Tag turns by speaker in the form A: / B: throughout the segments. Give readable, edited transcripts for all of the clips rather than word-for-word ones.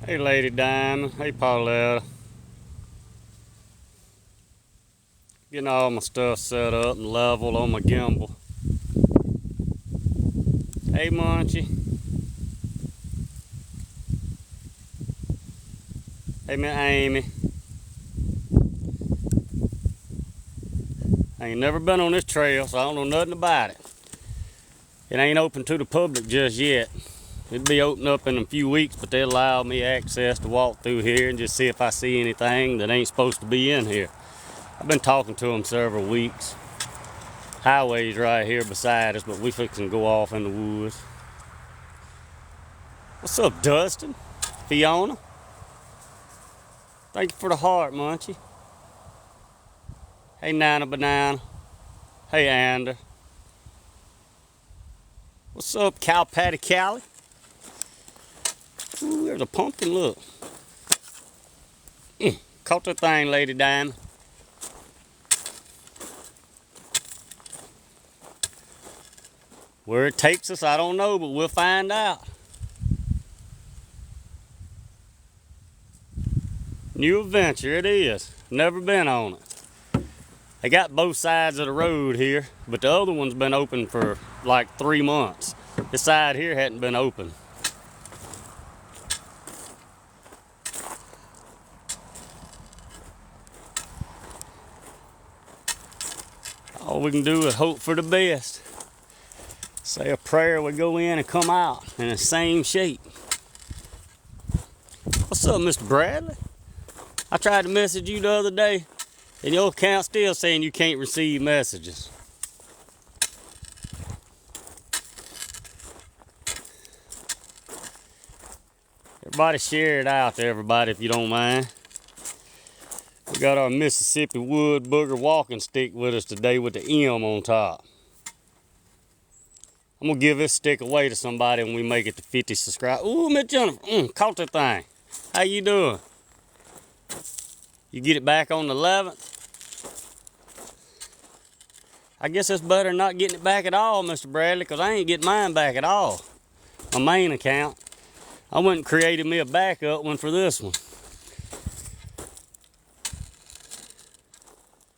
A: Hey Lady Diamond, hey Pauletta. Getting all my stuff set up and leveled on my gimbal. Hey Munchie. Hey Miss Amy. I ain't never been on this trail, so I don't know nothing about it. It ain't open to the public just yet. It'll be open up in a few weeks, but they'll allow me access to walk through here and just see if I see anything that ain't supposed to be in here. I've been talking to them several weeks. Highway's right here beside us, but we fixing to go off in the woods. What's up, Dustin? Fiona? Thank you for the heart, Munchie. Hey, Nana Banana. Hey, Ander. What's up, Cow Patty Callie? Ooh, there's a pumpkin, look. Caught that thing, Lady Diamond. Where it takes us, I don't know, but we'll find out. New adventure, it is. Never been on it. They got both sides of the road here, but the other one's been open for like 3 months. This side here hadn't been open. All we can do is hope for the best. Say a prayer, we go in and come out in the same shape. What's up, Mr. Bradley? I tried to message you the other day, and your account's still saying you can't receive messages. Everybody share it out to everybody if you don't mind. We got our Mississippi Wood Booger walking stick with us today with the M on top. I'm gonna give this stick away to somebody when we make it to 50 subscribers. Ooh, Miss Jennifer, caught that thing. How you doing? You get it back on the 11th? I guess it's better than not getting it back at all, Mr. Bradley, because I ain't getting mine back at all. My main account. I went and created me a backup one for this one.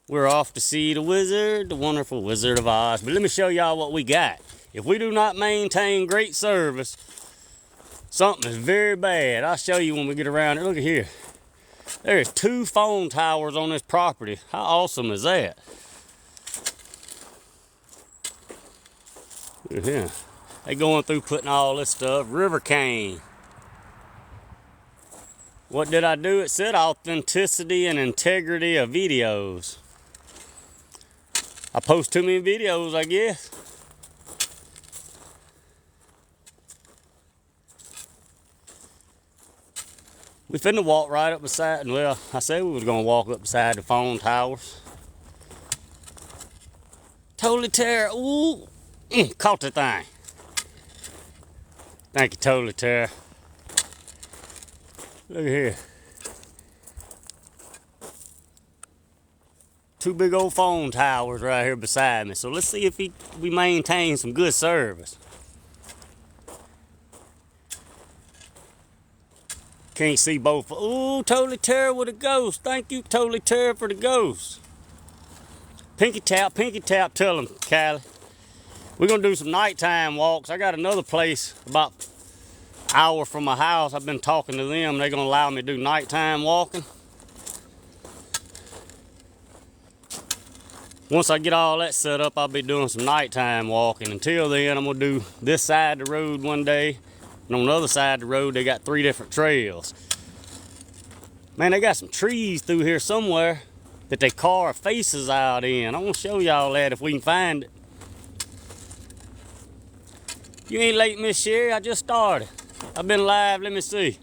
A: We're off to see the wizard, the wonderful Wizard of Oz. But let me show y'all what we got. If we do not maintain great service, something is very bad. I'll show you when we get around here. Look at here. There's 2 phone towers on this property. How awesome is that? Look at here. They going through putting all this stuff. River cane. What did I do? It said authenticity and integrity of videos. I post too many videos, I guess. We finna walk right up beside, well, I said we was gonna walk up beside the phone towers. Totally Terra, ooh, caught the thing. Thank you, Totally Terra. Look at here. 2 big old phone towers right here beside me. So let's see if we maintain some good service. Can't see both. Ooh, Totally Terra with a ghost. Thank you, Totally Terra, for the ghost. Pinky tap, tell them, Callie. We're gonna do some nighttime walks. I got another place about an hour from my house. I've been talking to them. They're gonna allow me to do nighttime walking. Once I get all that set up, I'll be doing some nighttime walking. Until then, I'm gonna do this side of the road one day. And on the other side of the road, they got 3 different trails. Man, they got some trees through here somewhere that they carve faces out in. I'm gonna show y'all that if we can find it. You ain't late, Miss Sherry. I just started. I've been live, let me see.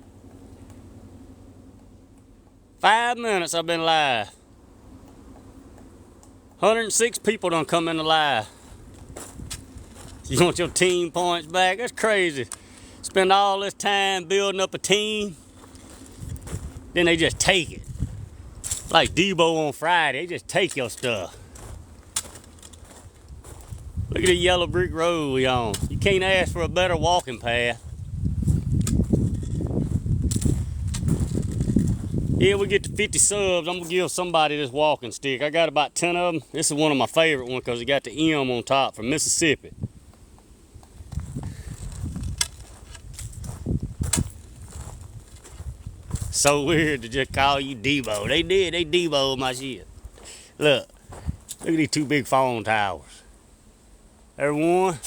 A: 5 minutes I've been live. 106 people done come in the live. You want your team points back? That's crazy. Spend all this time building up a team, then they just take it. Like Debo on Friday, they just take your stuff. Look at the yellow brick road we on. You can't ask for a better walking path. Yeah, we get to 50 subs. I'm gonna give somebody this walking stick. I got about 10 of them. This is one of my favorite ones because it got the M on top from Mississippi. So weird to just call you Debo. They Debo my shit. Look at these two big phone towers. There's one, and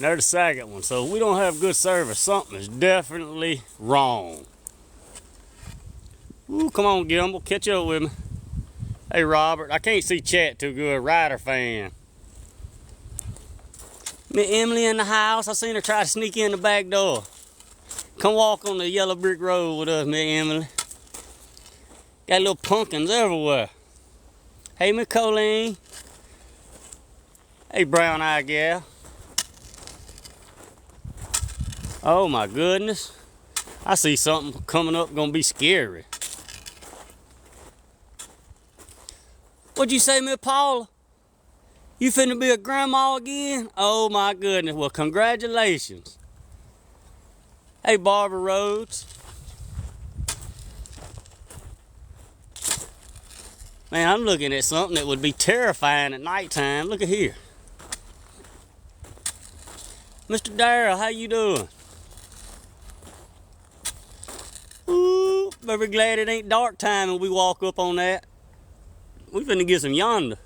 A: there's the second one. So if we don't have good service, something is definitely wrong. Ooh, come on, Gimbal, catch up with me. Hey, Robert, I can't see chat too good. Rider fan. Miss Emily in the house. I seen her try to sneak in the back door. Come walk on the yellow brick road with us, Miss Emily. Got little pumpkins everywhere. Hey, Miss Colleen. Hey, brown eyed gal. Oh my goodness. I see something coming up gonna be scary. What'd you say, Miss Paula? You finna be a grandma again? Oh my goodness. Well, congratulations. Hey, Barbara Rhodes. Man, I'm looking at something that would be terrifying at nighttime. Look at here. Mr. Darrell, how you doing? Ooh, very glad it ain't dark time and we walk up on that. We finna get some yonder.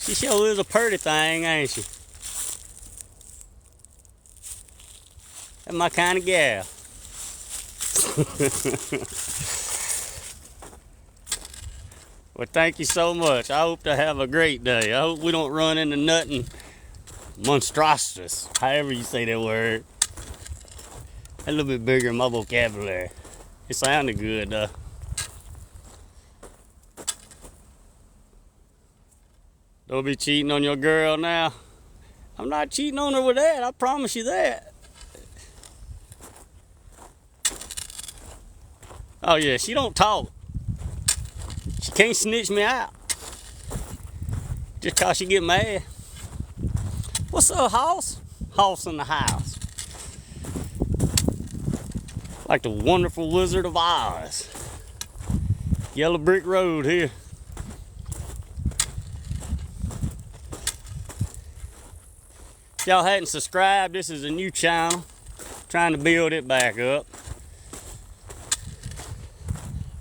A: She sure is a pretty thing, ain't she? That's my kind of gal. Well, thank you so much. I hope to have a great day. I hope we don't run into nothing monstrous, however you say that word. A little bit bigger in my vocabulary. It sounded good though. Don't be cheating on your girl now. I'm not cheating on her with that, I promise you that. Oh yeah, she don't talk. She can't snitch me out. Just cause she get mad. What's up, Hoss? Hoss in the house. Like the wonderful Wizard of Oz. Yellow brick road here. If y'all hadn't subscribed, this is a new channel. Trying to build it back up.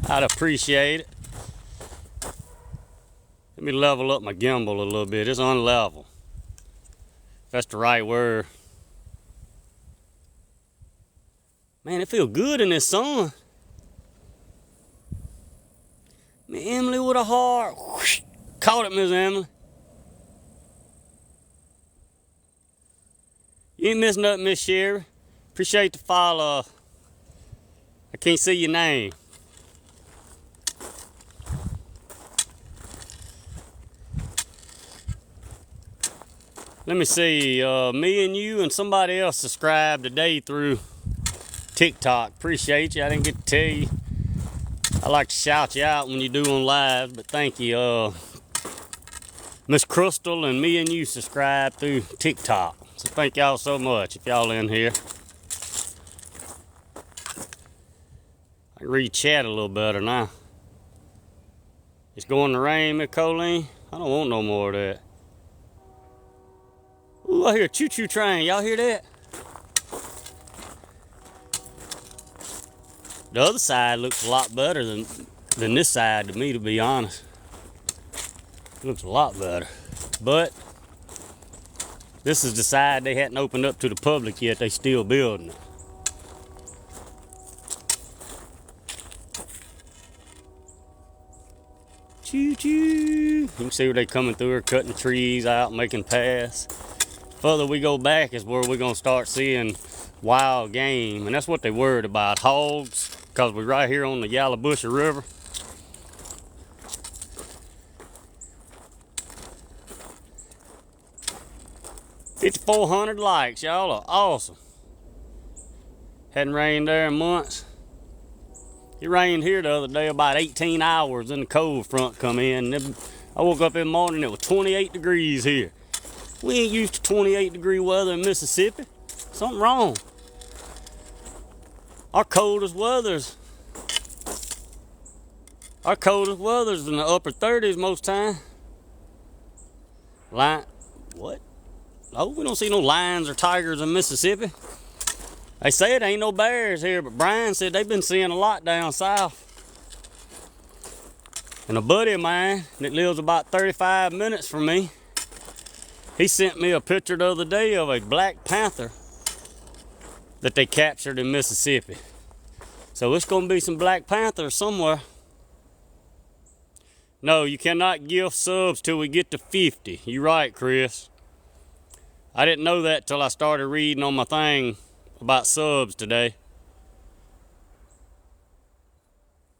A: I'd appreciate it. Let me level up my gimbal a little bit. It's unlevel. If that's the right word. Man, it feels good in this sun. Miss Emily with a heart. Whoosh. Caught it, Miss Emily. You ain't missing nothing, Miss Sherry. Appreciate the follow. I can't see your name. Let me see. Me and you and somebody else subscribed today through TikTok. Appreciate you. I didn't get to tell you. I like to shout you out when you do on live, but thank you. Miss Crystal and me and you subscribe through TikTok. So thank y'all so much if y'all in here. I can read chat a little better now. It's going to rain, Miss Colleen. I don't want no more of that. Ooh, I hear a choo-choo train. Y'all hear that? The other side looks a lot better than this side to me, to be honest. It looks a lot better. But this is the side they hadn't opened up to the public yet. They still building it. Choo-choo. You can see where they coming through here, cutting the trees out, making paths. Further we go back is where we're gonna start seeing wild game, and that's what they worried about, hogs, because we're right here on the Yallabusha River. $5,400 likes, y'all are awesome. Hadn't rained there in months. It rained here the other day about 18 hours, and the cold front come in. I woke up in the morning, it was 28 degrees here. We ain't used to 28 degree weather in Mississippi. Something wrong. Our coldest weather's in the upper 30s most time. What? Oh, we don't see no lions or tigers in Mississippi. They say it ain't no bears here, but Brian said they've been seeing a lot down south. And a buddy of mine that lives about 35 minutes from me, he sent me a picture the other day of a black panther that they captured in Mississippi. So it's gonna be some black panthers somewhere. No, you cannot give subs till we get to 50. You're right, Chris. I didn't know that till I started reading on my thing about subs today.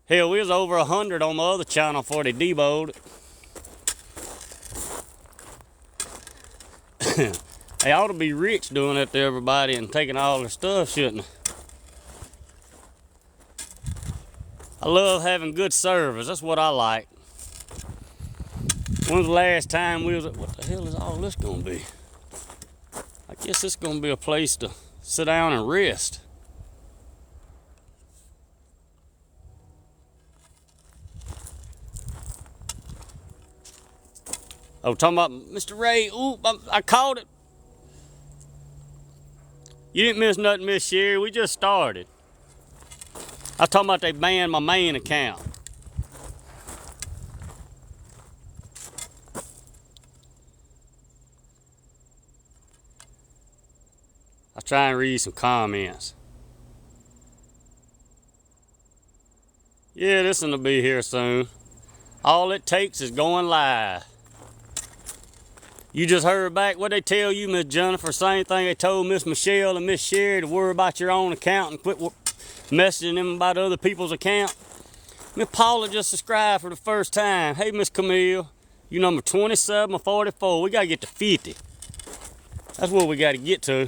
A: Hell, we was over 100 on my other channel before they deboed it. They ought to be rich doing that to everybody and taking all their stuff, shouldn't they? I love having good service. That's what I like. When's the last time we was at, what the hell is all this gonna be? I guess it's gonna be a place to sit down and rest. Oh, talking about Mr. Ray. Ooh, I caught it. You didn't miss nothing, Miss Sherry. We just started. I was talking about they banned my main account. I'll try and read some comments. Yeah, this one will be here soon. All it takes is going live. You just heard back what they tell you, Miss Jennifer. Same thing they told Miss Michelle and Miss Sherry, to worry about your own account and quit messaging them about other people's account. Miss Paula just subscribed for the first time. Hey, Miss Camille, you number 27 or 44. We gotta get to 50. That's what we gotta get to.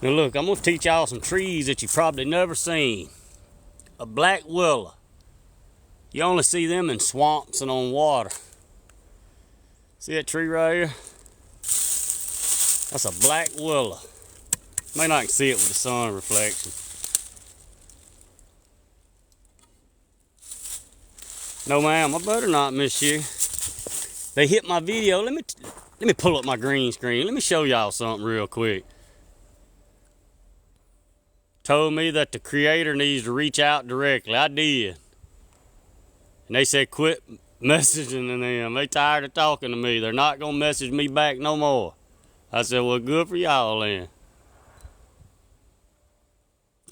A: Now look, I'm gonna teach y'all some trees that you probably never seen. A black willow. You only see them in swamps and on water. See that tree right here? That's a black willow. May not see it with the sun reflection. No ma'am, I better not miss you. They hit my video. Let me pull up my green screen. Let me show y'all something real quick. Told me that the creator needs to reach out directly. I did. And they said quit messaging them. They tired of talking to me. They're not gonna message me back no more. I said, well, good for y'all then.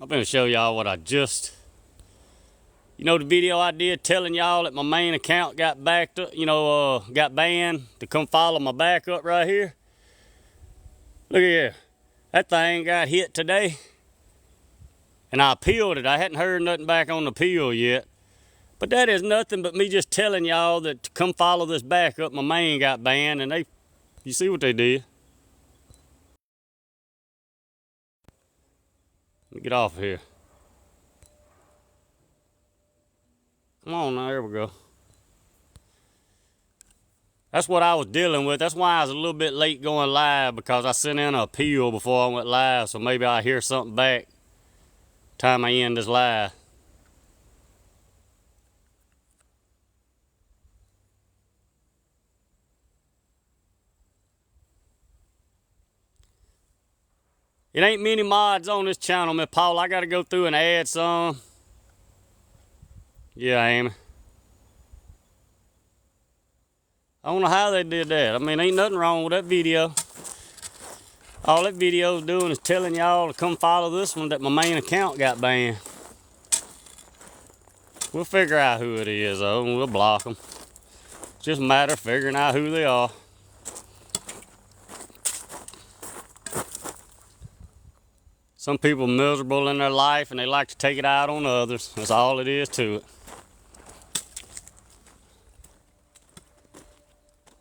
A: I'm gonna show y'all what I just, you know, the video I did telling y'all that my main account got backed up, got banned to come follow my backup right here. Look at here. That thing got hit today. And I appealed it. I hadn't heard nothing back on the appeal yet. But that is nothing but me just telling y'all that to come follow this backup, my main got banned, and you see what they did. Let me get off of here. Come on now, there we go. That's what I was dealing with. That's why I was a little bit late going live, because I sent in an appeal before I went live, so maybe I'll hear something back time I end this live. It ain't many mods on this channel, Miss Paul. I gotta go through and add some. Yeah, Amy. I don't know how they did that. I mean, ain't nothing wrong with that video. All that video's doing is telling y'all to come follow this one that my main account got banned. We'll figure out who it is, though, and we'll block them. It's just a matter of figuring out who they are. Some people are miserable in their life and they like to take it out on others. That's all it is to it.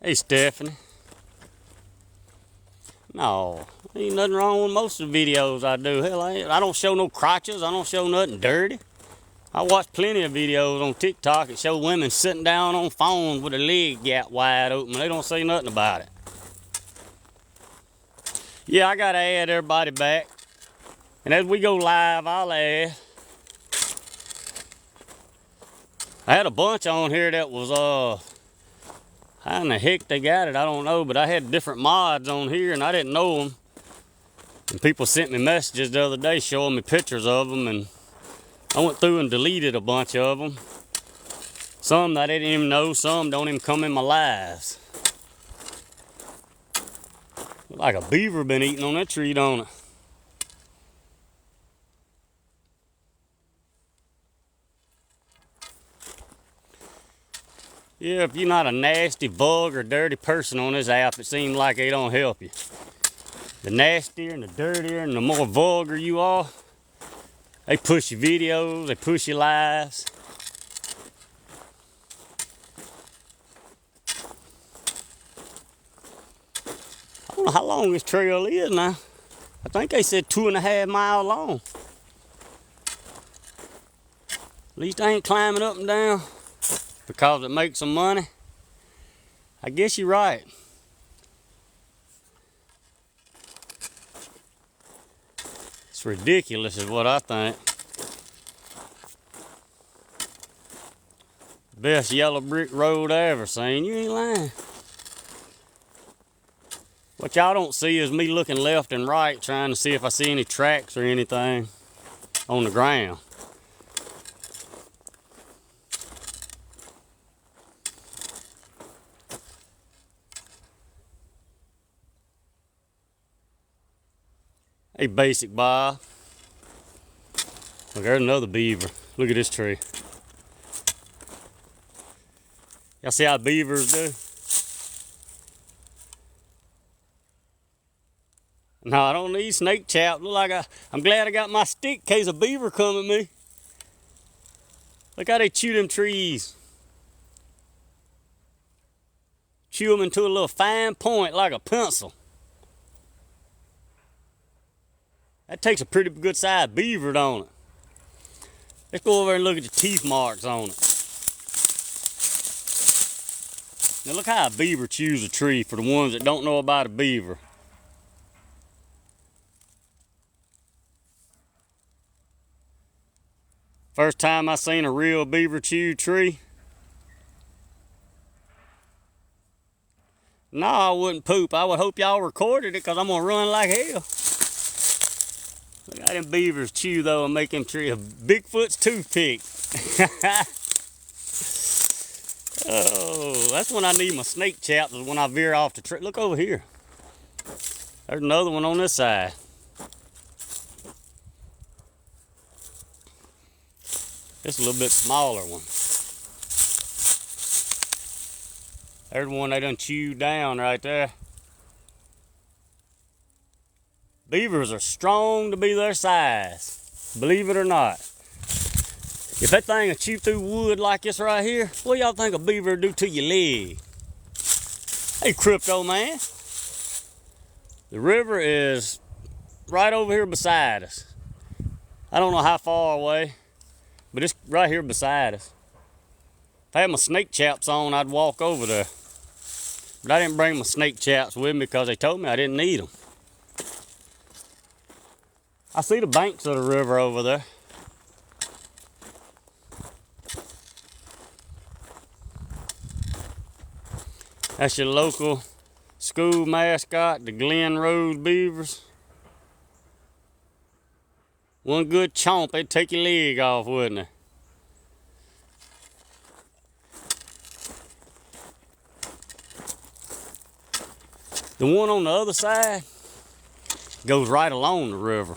A: Hey, Stephanie. No, ain't nothing wrong with most of the videos I do. Hell, I don't show no crotches. I don't show nothing dirty. I watch plenty of videos on TikTok that show women sitting down on phones with their leg gap wide open. They don't say nothing about it. Yeah, I gotta add everybody back. And as we go live, I'll add. I had a bunch on here that was, how in the heck they got it, I don't know. But I had different mods on here and I didn't know them. And people sent me messages the other day showing me pictures of them. And I went through and deleted a bunch of them. Some that I didn't even know, some don't even come in my lives. Look like a beaver been eating on that tree, don't it? Yeah, if you're not a nasty bug or dirty person on this app, it seems like they don't help you. The nastier and the dirtier and the more vulgar you are, they push your videos, they push your lives. I don't know how long this trail is now. I think they said 2.5 miles long. At least I ain't climbing up and down because it makes some money. I guess you're right. It's ridiculous is what I think. Best yellow brick road I ever seen. You ain't lying. What y'all don't see is me looking left and right trying to see if I see any tracks or anything on the ground. Hey, Basic Bob. Look, there's another beaver. Look at this tree. Y'all see how beavers do? No, I don't need snake chap. Look like I'm glad I got my stick in case a beaver come at me. Look how they chew them trees. Chew them into a little fine point like a pencil. That takes a pretty good sized beaver, don't it? Let's go over and look at the teeth marks on it. Now look how a beaver chews a tree for the ones that don't know about a beaver. First time I seen a real beaver chew tree. No, I wouldn't poop. I would hope y'all recorded it because I'm going to run like hell. Look how them beavers chew though and make them tree a Bigfoot's toothpick. Oh, that's when I need my snake chaps, is when I veer off the tree. Look over here. There's another one on this side. It's a little bit smaller one. There's one they done chewed down right there. Beavers are strong to be their size, believe it or not. If that thing will chew through wood like this right here, what y'all think a beaver will do to your leg? Hey, Crypto Man. The river is right over here beside us. I don't know how far away, but it's right here beside us. If I had my snake chaps on, I'd walk over there. But I didn't bring my snake chaps with me because they told me I didn't need them. I see the banks of the river over there. That's your local school mascot, the Glen Rose Beavers. One good chomp, they'd take your leg off, wouldn't they? The one on the other side goes right along the river.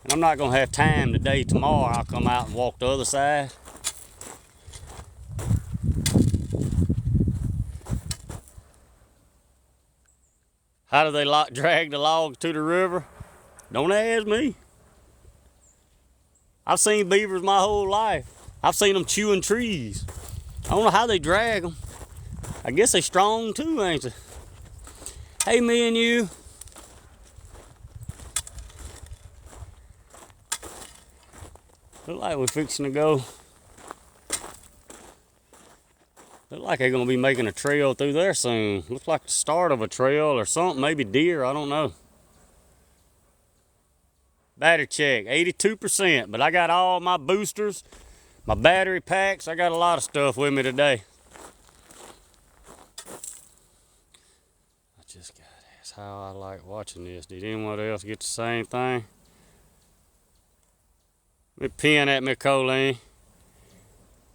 A: And I'm not gonna have time today. Tomorrow I'll come out and walk the other side. How do they drag the logs to the river? Don't ask me. I've seen beavers my whole life. I've seen them chewing trees. I don't know how they drag them. I guess they strong too, ain't they? Hey, me and you. Look like we're fixing to go Look like they're gonna be making a trail through there soon. Looks like the start of a trail or something, maybe deer, I don't know. Battery check, 82%, but I got all my boosters, my battery packs. I got a lot of stuff with me today. I just got asked how I like watching this. Did anyone else get the same thing? Me pin at me, Colleen.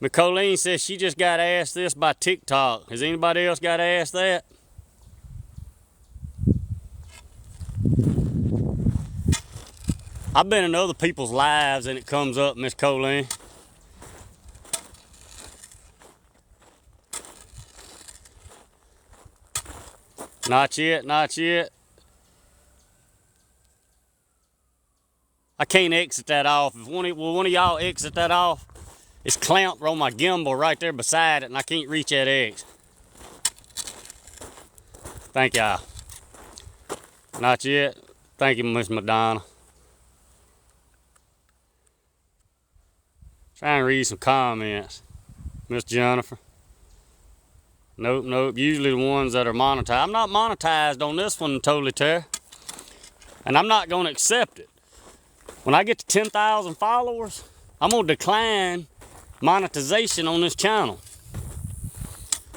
A: Miss Colleen says she just got asked this by TikTok. Has anybody else got asked that? I've been in other people's lives and it comes up, Miss Colleen. Not yet, not yet. I can't exit that off. If one of y'all exit that off, it's clamped on my gimbal right there beside it, and I can't reach that X. Thank y'all. Not yet. Thank you, Miss Madonna. Trying to read some comments. Miss Jennifer. Nope, nope. Usually the ones that are monetized. I'm not monetized on this one, Totally Terry. And I'm not going to accept it. When I get to 10,000 followers, I'm going to decline monetization on this channel.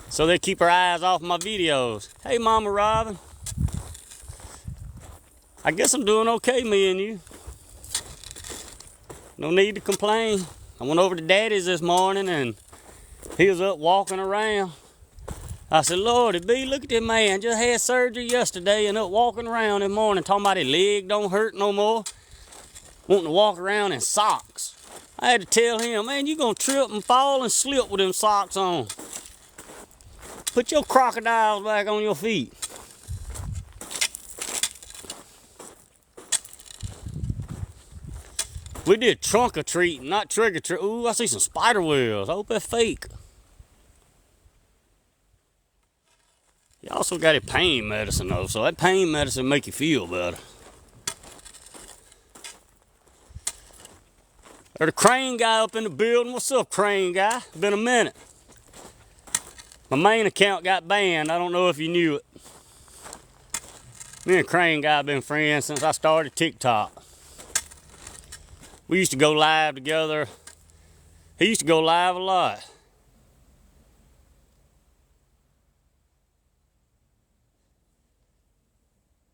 A: So they keep their eyes off my videos. Hey, Mama Robin. I guess I'm doing okay, me and you. No need to complain. I went over to Daddy's this morning and he was up walking around. I said, Lordy B, look at this man. Just had surgery yesterday and up walking around this morning talking about his leg don't hurt no more. Wanting to walk around in socks. I had to tell him, man, you gonna trip and fall and slip with them socks on. Put your crocodiles back on your feet. We did trunk or treating, not trick or treat. Ooh, I see some spider webs. I hope they're fake. You also got a pain medicine though, so that pain medicine make you feel better. There's a crane guy up in the building. What's up, crane guy? Been a minute. My main account got banned. I don't know if you knew it. Me and crane guy been friends since I started TikTok. We used to go live together. He used to go live a lot.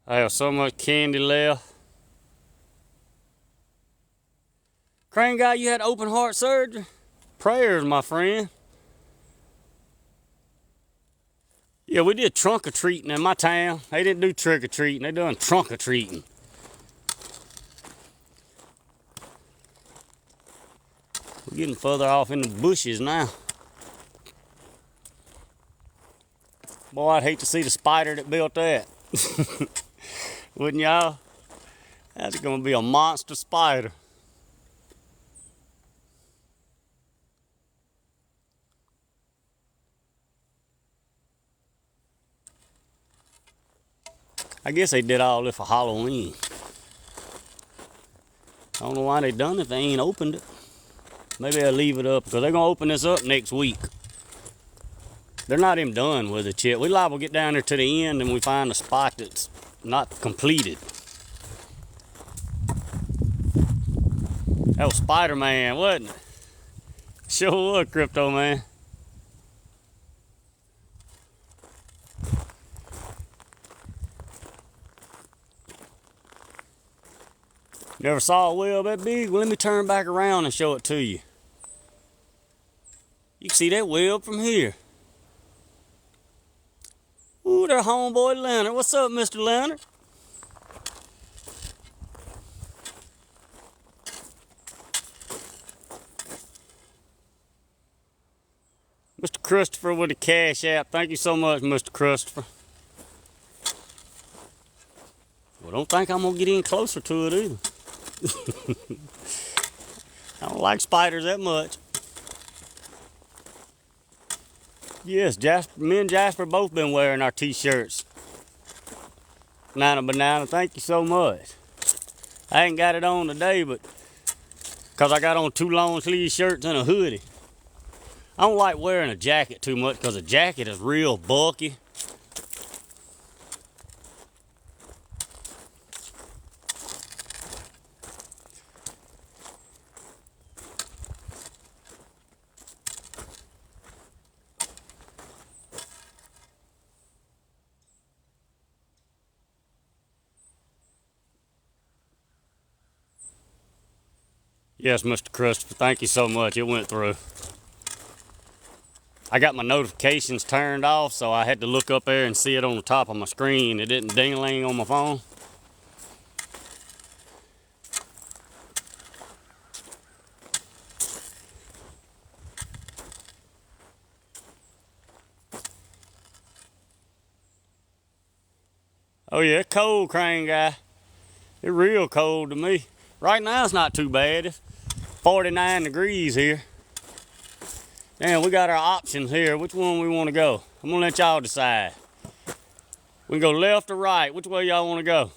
A: I have so much candy left. Crane guy, you had open heart surgery? Prayers, my friend. Yeah, we did trunk or treating in my town. They didn't do trick or treating. They done trunk or treating. We're getting further off in the bushes now. Boy, I'd hate to see the spider that built that. Wouldn't y'all? That's gonna be a monster spider. I guess they did all this for Halloween. I don't know why they done it if they ain't opened it. Maybe they'll leave it up because they're gonna open this up next week. They're not even done with it yet. We liable to get down there to the end and we find a spot that's not completed. That was Spider-Man, wasn't it? Sure was, Crypto Man. You ever saw a web that big? Well, let me turn back around and show it to you. You can see that web from here. Ooh, there's homeboy Leonard. What's up, Mr. Leonard? Mr. Christopher with the Cash App. Thank you so much, Mr. Christopher. Well, don't think I'm gonna get any closer to it either. I don't like spiders that much. Yes, Jasper, me and Jasper both been wearing our t-shirts. Banana, thank you so much. I ain't got it on today, but because I got on 2 long sleeve shirts and a hoodie. I don't like wearing a jacket too much because a jacket is real bulky. Yes, Mr. Christopher, thank you so much. It went through. I got my notifications turned off, so I had to look up there and see it on the top of my screen. It didn't ding-a-ling on my phone. Oh yeah, it's cold, Crane Guy. It's real cold to me. Right now it's not too bad. It's 49 degrees here. And we got our options here. Which one we want to go? I'm gonna let y'all decide. We can go left or right. Which way y'all want to go?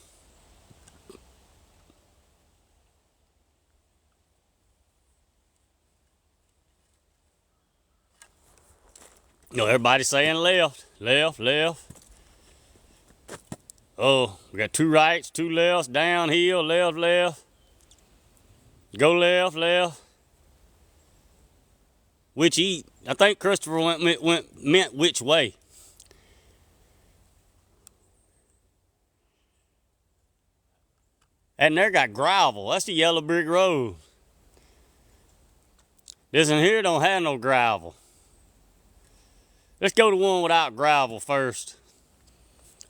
A: No, everybody's saying left. Left, left. Oh, we got 2 rights, 2 lefts, downhill, left, left. Go left, left. Which I think Christopher meant which way. And there got gravel. That's the yellow brick road. This in here don't have no gravel. Let's go to one without gravel first.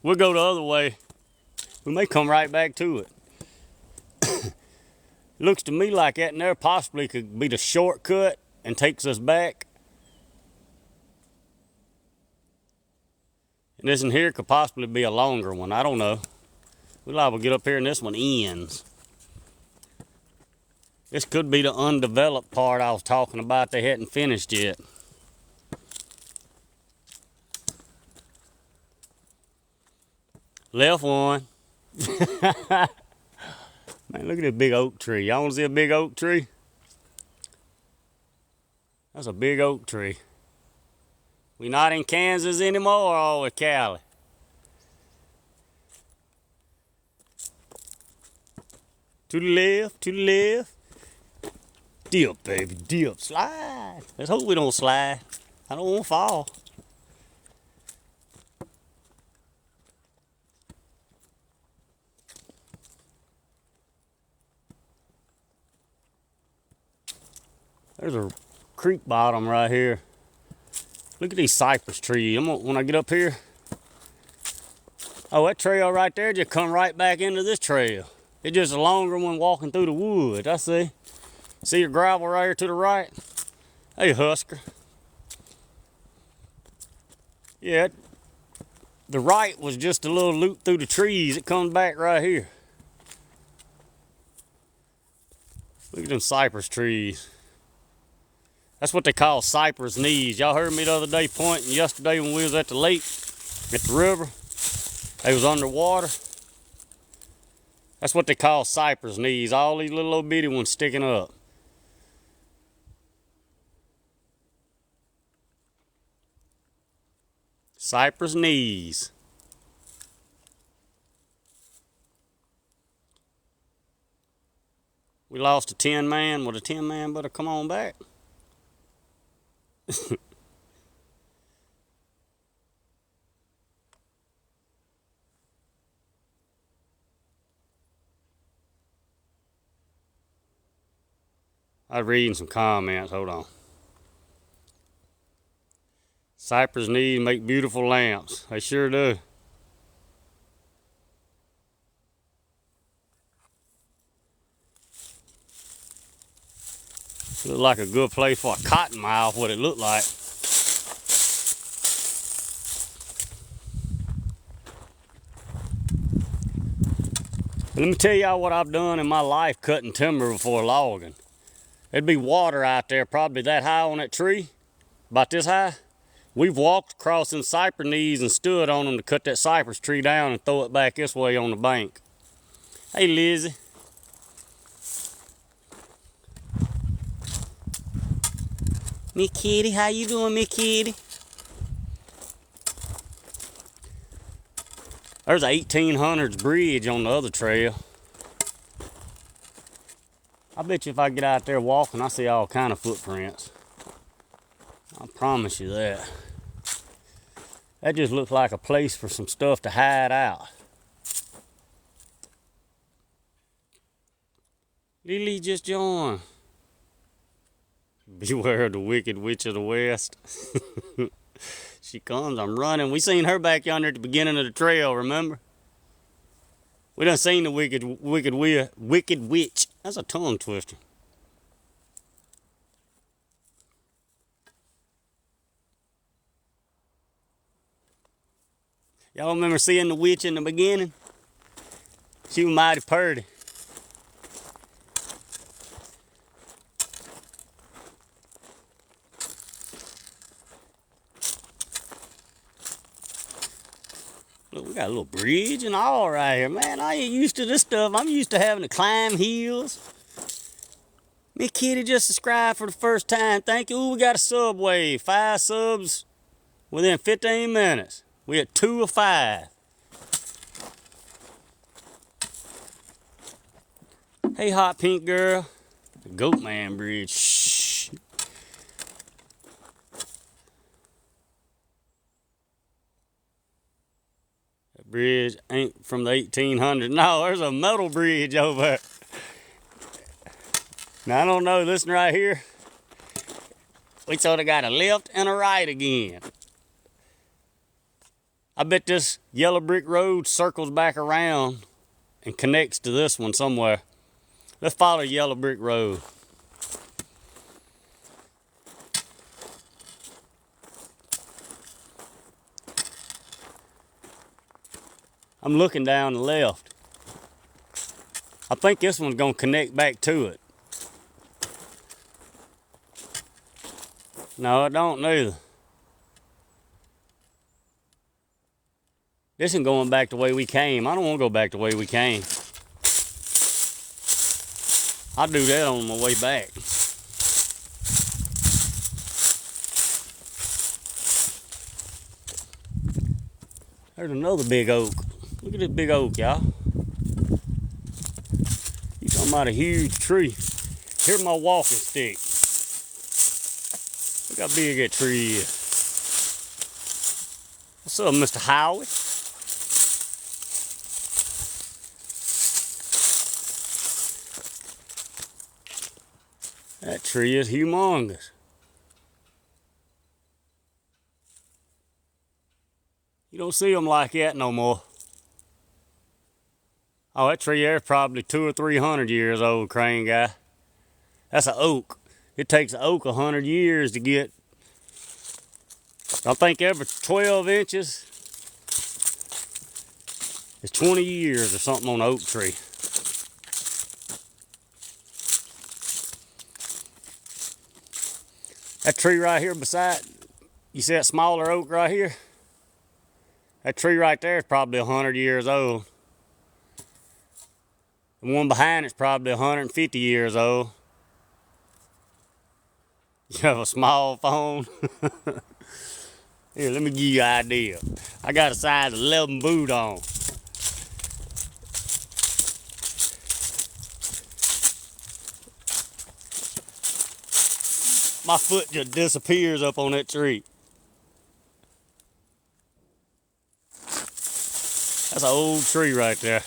A: We'll go the other way. We may come right back to it. Looks to me like that in there possibly could be the shortcut and takes us back. And this in here could possibly be a longer one. I don't know. We'll liable to get up here and this one ends. This could be the undeveloped part I was talking about they hadn't finished yet. Left one. Man, look at this big oak tree. Y'all want to see a big oak tree? That's a big oak tree. We not in Kansas anymore, or are we Cali? To the left, to the left. Dip, baby, dip. Slide. Let's hope we don't slide. I don't want to fall. There's a creek bottom right here. Look at these cypress trees. When I get up here. Oh, that trail right there just come right back into this trail. It's just a longer one walking through the woods. I see. See your gravel right here to the right? Hey, Husker. Yeah, the right was just a little loop through the trees. It comes back right here. Look at them cypress trees. That's what they call cypress knees. Y'all heard me the other day pointing yesterday when we was at the lake, at the river. They was underwater. That's what they call cypress knees. All these little bitty ones sticking up. Cypress knees. We lost a 10-man. Well, the 10-man better come on back. I was reading some comments. Hold on. Cypress knees make beautiful lamps. They sure do. Look like a good place for a cottonmouth, what it looked like. Let me tell y'all what I've done in my life cutting timber before logging. There'd be water out there probably that high on that tree, about this high. We've walked across them cypress knees and stood on them to cut that cypress tree down and throw it back this way on the bank. Hey, Lizzie. Me kitty, how you doing, me kitty? There's a 1800s bridge on the other trail. I bet you if I get out there walking, I see all kind of footprints. I promise you that. That just looks like a place for some stuff to hide out. Lily just joined. Beware of the wicked witch of the west. She comes, I'm running. We seen her back yonder at the beginning of the trail, remember? We done seen the wicked witch. That's a tongue twister. Y'all remember seeing the witch in the beginning? She was mighty purty. Look, we got a little bridge and all right here. Man, I ain't used to this stuff. I'm used to having to climb hills. Me kitty just subscribed for the first time. Thank you. Ooh, we got a subway. 5 subs within 15 minutes. We at 2 of 5. Hey, hot pink girl. The Goat Man Bridge. Shh. That bridge ain't from the 1800s. No, there's a metal bridge over there. Now, I don't know. Listen right here. We sort of got a left and a right again. I bet this yellow brick road circles back around and connects to this one somewhere. Let's follow yellow brick road. I'm looking down the left. I think this one's gonna connect back to it. No, it don't neither. This isn't going back the way we came. I don't want to go back the way we came. I'll do that on my way back. There's another big oak. Look at this big oak, y'all. You talking about a huge tree. Here's my walking stick. Look how big that tree is. What's up, Mr. Howie? That tree is humongous. You don't see them like that no more. Oh, that tree there is probably 200 or 300 years old, Crane guy. That's an oak. It takes an oak 100 years to get. I think every 12 inches is 20 years or something on an oak tree. That tree right here beside, you see that smaller oak right here? That tree right there is probably 100 years old. The one behind it's probably 150 years old. You have a small phone? Here, let me give you an idea. I got a size 11 boot on. My foot just disappears up on that tree. That's an old tree right there.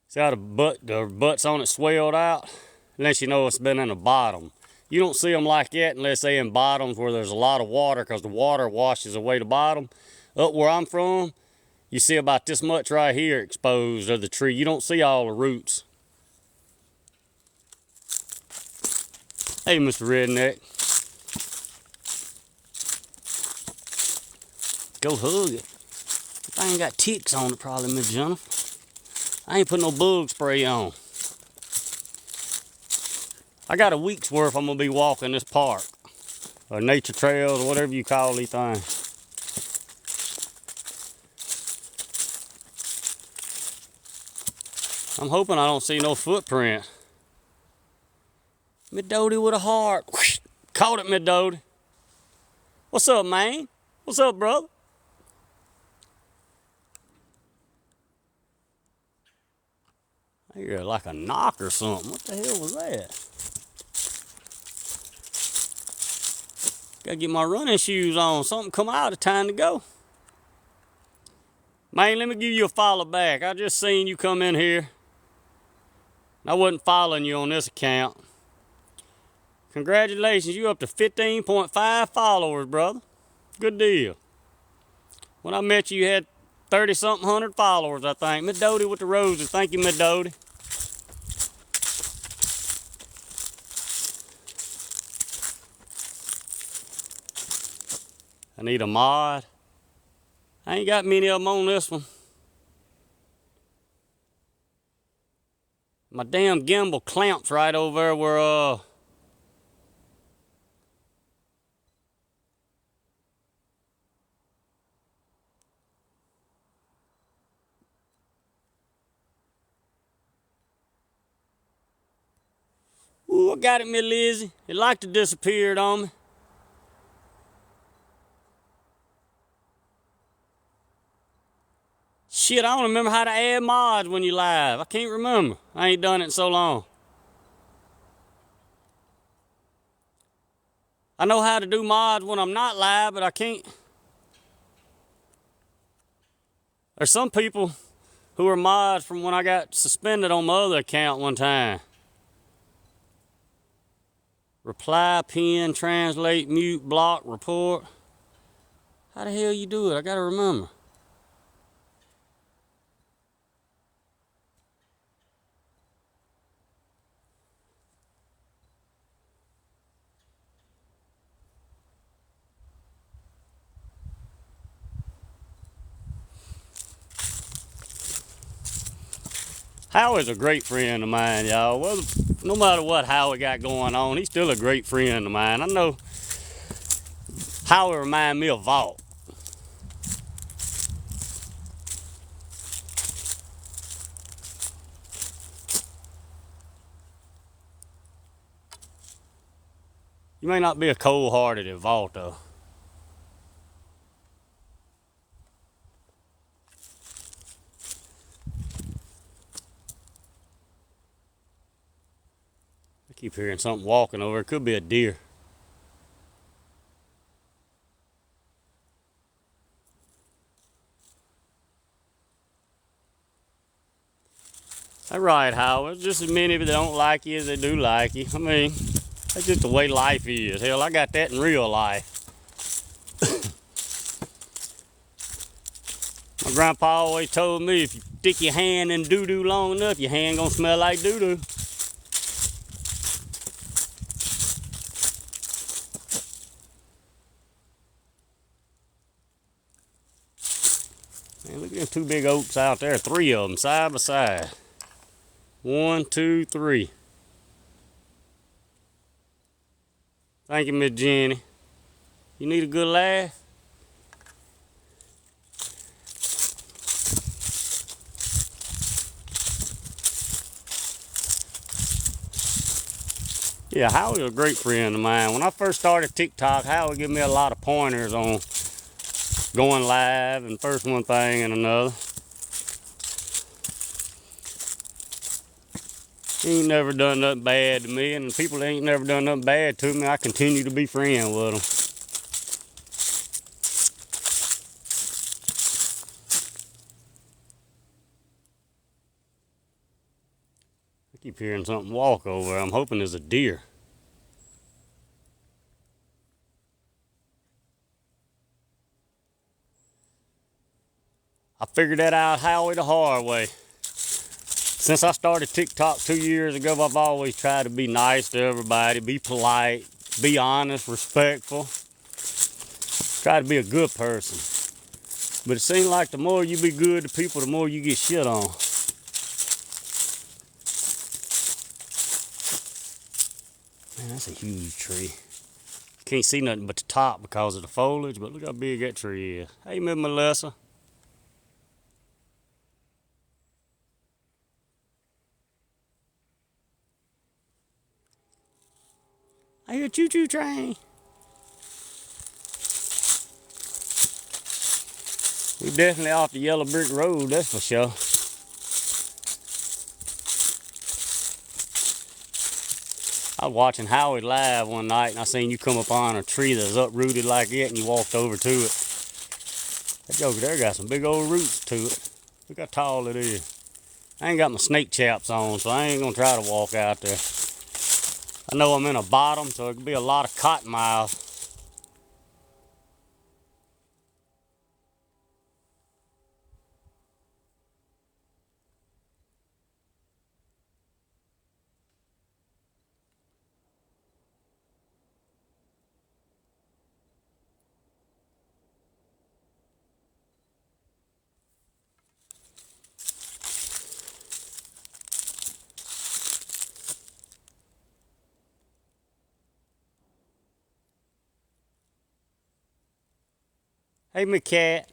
A: See how the butts on it swelled out? Unless you know it's been in the bottom. You don't see them like that unless they're in bottoms where there's a lot of water, because the water washes away the bottom. Up where I'm from, you see about this much right here exposed of the tree. You don't see all the roots. Hey, Mr. Redneck. Go hug it. If I ain't got ticks on it, probably, Miss Jennifer. I ain't put no bug spray on. I got a week's worth I'm gonna be walking this park. Or nature trails, or whatever you call these things. I'm hoping I don't see no footprint. Midody with a heart. Caught it, Midody. What's up, man? What's up, brother? I hear like a knock or something. What the hell was that? Gotta get my running shoes on. Something come out. It's time to go. Man, let me give you a follow back. I just seen you come in here. I wasn't following you on this account. Congratulations, you up to 15.5 followers, brother. Good deal. When I met you, you had 30-something hundred followers, I think. Midody with the roses. Thank you, Midody. I need a mod. I ain't got many of them on this one. My damn gimbal clamps right over there where, Ooh, I got it, Miss Lizzie. It like to disappeared on me. Shit, I don't remember how to add mods when you live. I can't remember. I ain't done it in so long. I know how to do mods when I'm not live, but I can't. There's some people who are mods from when I got suspended on my other account one time. Reply, pin, translate, mute, block, report. How the hell you do it? I gotta remember. Howie's a great friend of mine, y'all. Well, no matter what Howie got going on, he's still a great friend of mine. I know Howie reminds me of Vault. You may not be a cold-hearted at Vault, though. I keep hearing something walking over. It could be a deer. All right, Howard. Just as many that don't like you as they do like you. I mean, that's just the way life is. Hell, I got that in real life. My grandpa always told me if you stick your hand in doo-doo long enough, your hand gonna smell like doo-doo. Man, look at them two big oaks out there. Three of them side by side. 1, 2, 3. Thank you, Miss Jenny. You need a good laugh? Yeah, Howie's a great friend of mine. When I first started TikTok, Howie gave me a lot of pointers on going live and first one thing and another. He ain't never done nothing bad to me, and the people that ain't never done nothing bad to me, I continue to be friends with them. I keep hearing something walk over. I'm hoping there's a deer. I figured that out, Howie, the hard way. Since I started TikTok 2 years ago, I've always tried to be nice to everybody, be polite, be honest, respectful. Try to be a good person. But it seems like the more you be good to people, the more you get shit on. Man, that's a huge tree. Can't see nothing but the top because of the foliage, but look how big that tree is. Hey, Miss Melissa. I hear a choo-choo train. We definitely off the yellow brick road, that's for sure. I was watching Howie live one night and I seen you come up on a tree that's uprooted like it and you walked over to it. That joker there got some big old roots to it. Look how tall it is. I ain't got my snake chaps on, so I ain't gonna try to walk out there. I know I'm in a bottom, so it could be a lot of cotton miles. Hey, my cat.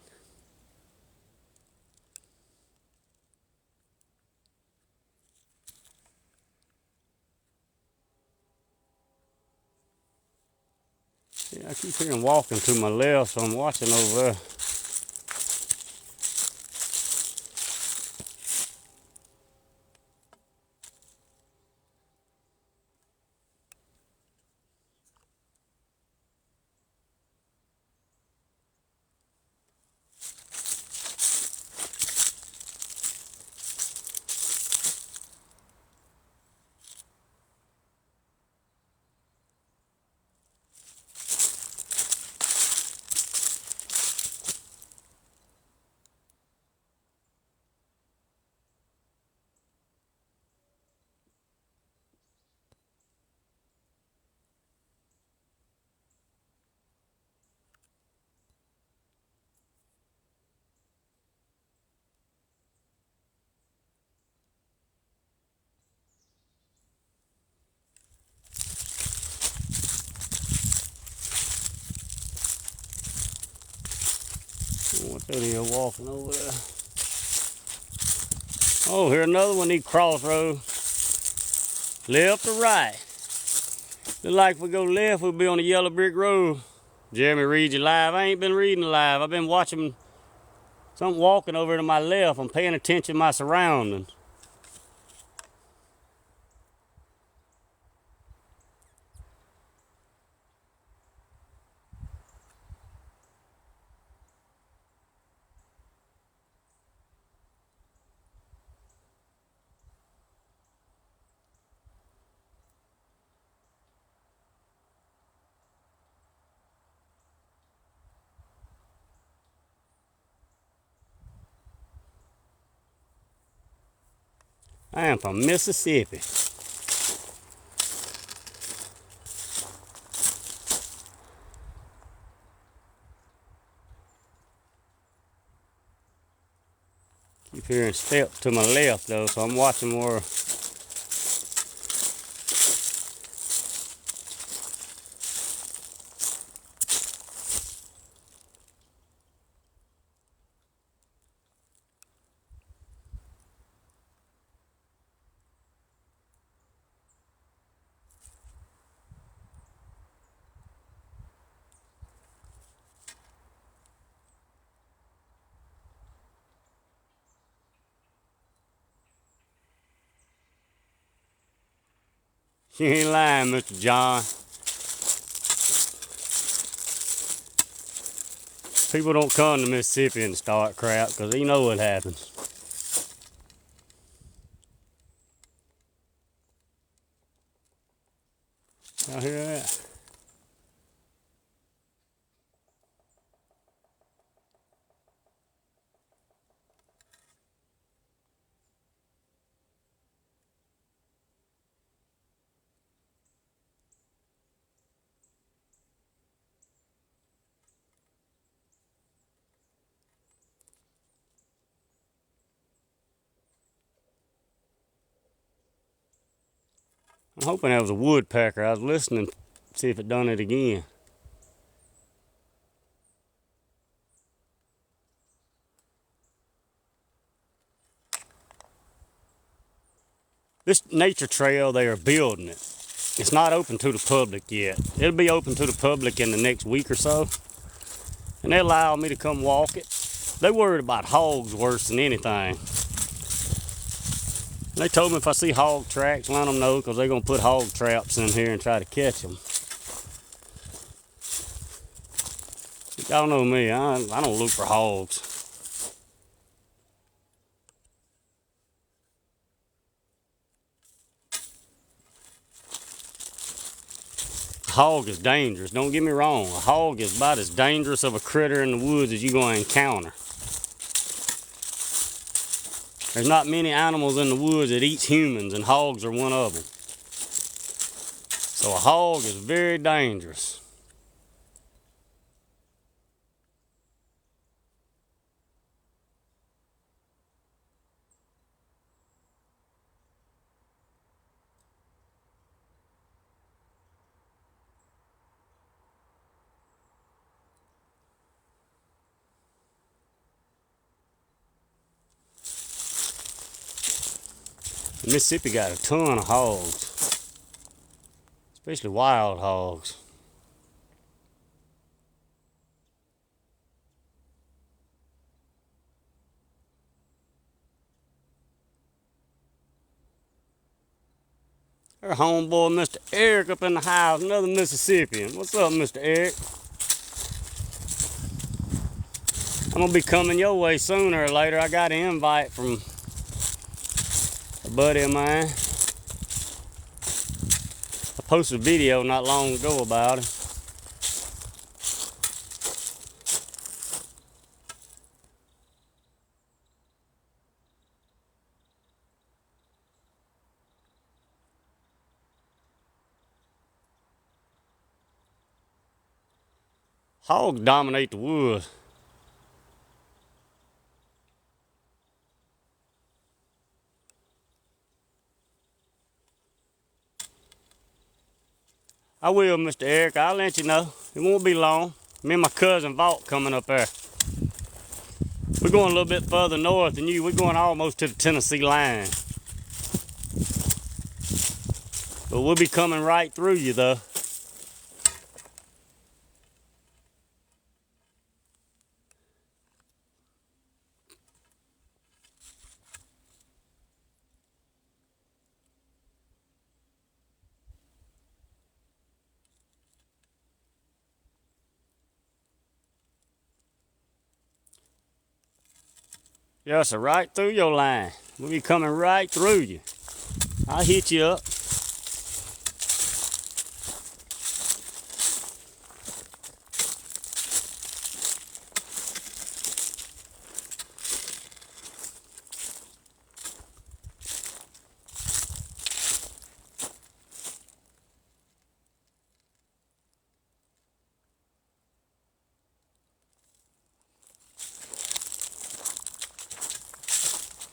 A: Yeah, I keep hearing walking to my left, so I'm watching over there. What that is walking over there? Oh, here another one, these crossroads. Left or right? Look like if we go left, we'll be on the yellow brick road. Jeremy reads you live. I ain't been reading live. I've been watching something walking over to my left. I'm paying attention to my surroundings. I am from Mississippi. Keep hearing steps to my left though, so I'm watching more. She ain't lying, Mr. John. People don't come to Mississippi and start crap because they know what happens. Y'all hear that? I'm hoping that was a woodpecker. I was listening to see if it done it again. This nature trail, they are building it. it's not open to the public yet. It'll be open to the public in the next week or so. And they allow me to come walk it. They worried about hogs worse than anything. They told me if I see hog tracks, let them know, because they're going to put hog traps in here and try to catch them. Y'all know me, I don't look for hogs. A hog is dangerous, don't get me wrong. A hog is about as dangerous of a critter in the woods as you're going to encounter. There's not many animals in the woods that eats humans, and hogs are one of them. So a hog is very dangerous. Mississippi got a ton of hogs, especially wild hogs. Our homeboy, Mr. Eric, up in the house, another Mississippian. What's up, Mr. Eric? I'm gonna be coming your way sooner or later. I got an invite from a buddy of mine. I posted a video not long ago about him. Hogs dominate the woods. I will, Mr. Eric. I'll let you know. It won't be long. Me and my cousin Vaught coming up there. We're going a little bit further north than you. We're going almost to the Tennessee line. But we'll be coming right through you, though. Yes, sir, right through your line. We'll be coming right through you. I'll hit you up.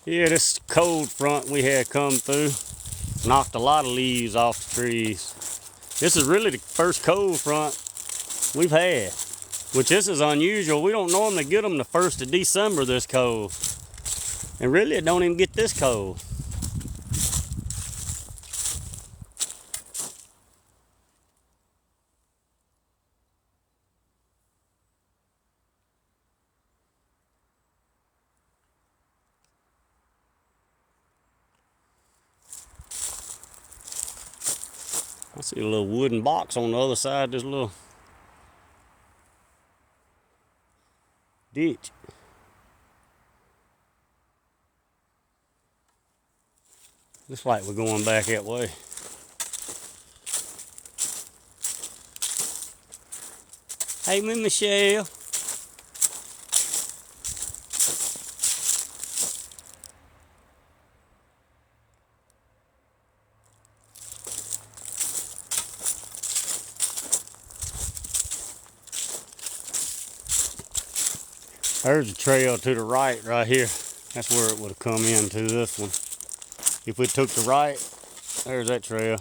A: Yeah, this cold front we had come through knocked a lot of leaves off the trees. This is really the first cold front we've had, which this is unusual. We don't normally get them the 1st of December this cold. And really it don't even get this cold. I see a little wooden box on the other side of this little ditch. Looks like we're going back that way. Hey, Miss Michelle. There's a trail to the right here. That's where it would have come into this one. If we took the right, there's that trail.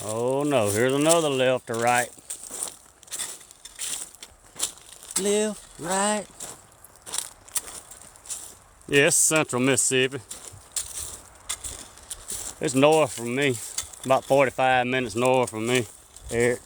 A: Oh no, here's another left or right. Left, right. Yeah, it's central Mississippi. It's north from me. About 45 minutes north from me. There.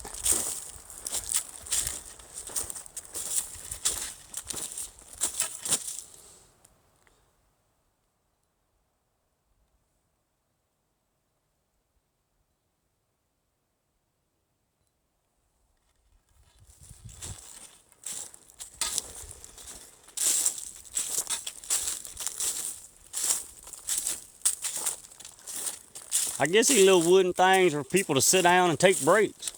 A: I guess these little wooden things are for people to sit down and take breaks.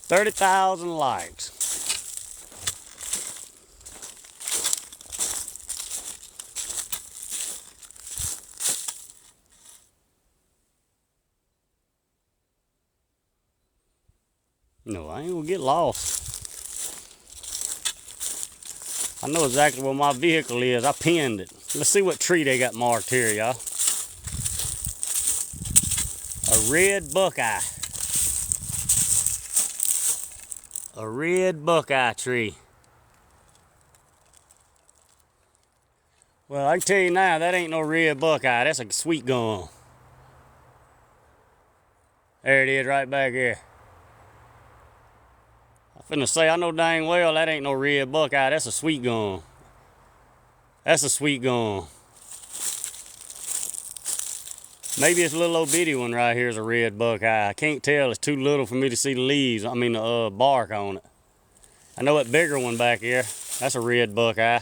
A: $30,000 likes. No, I ain't gonna get lost. I know exactly where my vehicle is. I pinned it. Let's see what tree they got marked here, y'all. A red buckeye. A red buckeye tree. Well, I can tell you now, that ain't no red buckeye. That's a sweet gum. There it is right back here. I'm finna say, I know dang well that ain't no red buckeye. That's a sweet gum. That's a sweet gum. Maybe it's a little old bitty one right here is a red buckeye. I can't tell. It's too little for me to see the leaves. I mean the bark on it. I know that bigger one back here. That's a red buckeye.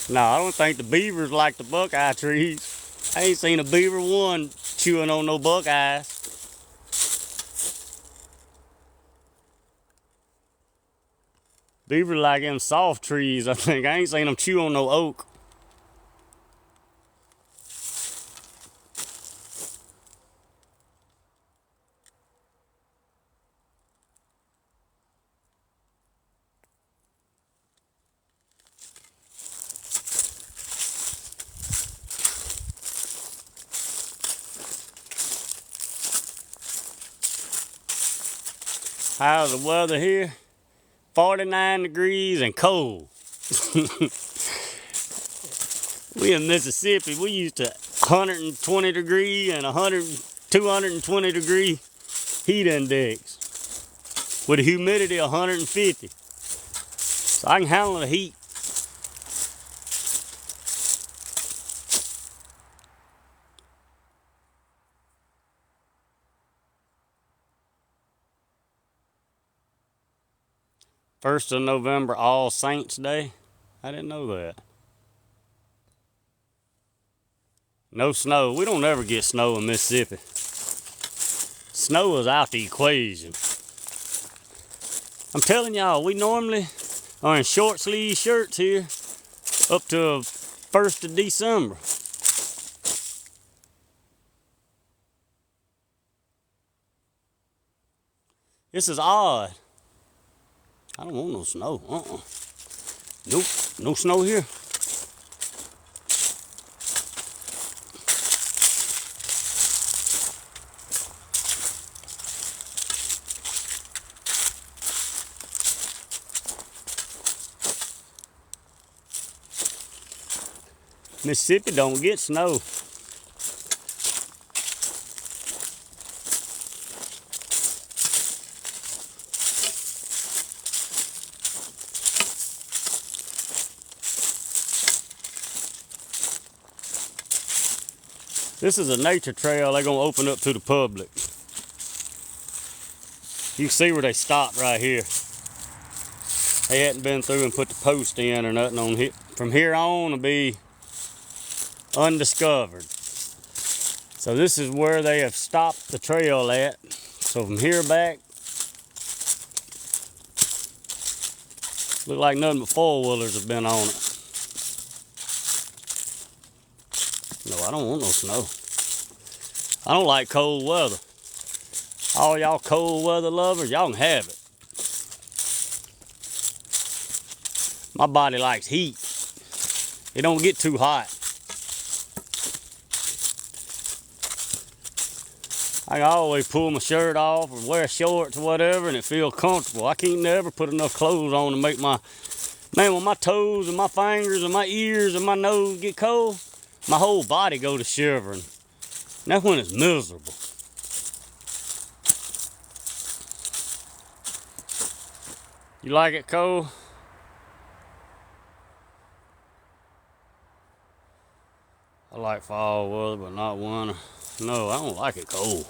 A: No, I don't think the beavers like the buckeye trees. I ain't seen a beaver one chewing on no buckeyes. Beaver like them soft trees, I think. I ain't seen them chew on no oak. How's the weather here? 49 degrees and cold. We in Mississippi, we used to 120 degree and 220 degree heat index with a humidity of 150. So I can handle the heat. First of November, All Saints Day. I didn't know that. No snow. We don't ever get snow in Mississippi. Snow is out the equation. I'm telling y'all, we normally are in short sleeve shirts here up to 1st of December. This is odd. I don't want no snow. Nope, no snow here. Mississippi don't get snow. This is a nature trail they're gonna open up to the public. You can see where they stopped right here. They hadn't been through and put the post in or nothing on here. From here on it'll be undiscovered. So this is where they have stopped the trail at. So from here back, look like nothing but four-wheelers have been on it. No, I don't want no snow. I don't like cold weather. All y'all cold weather lovers, y'all can have it. My body likes heat. It don't get too hot. I can always pull my shirt off or wear shorts or whatever and it feels comfortable. I can't never put enough clothes on to make my... Man, when my toes and my fingers and my ears and my nose get cold, my whole body go to shivering. And that's when it's miserable. You like it cold? I like fall weather, but not winter. No, I don't like it cold.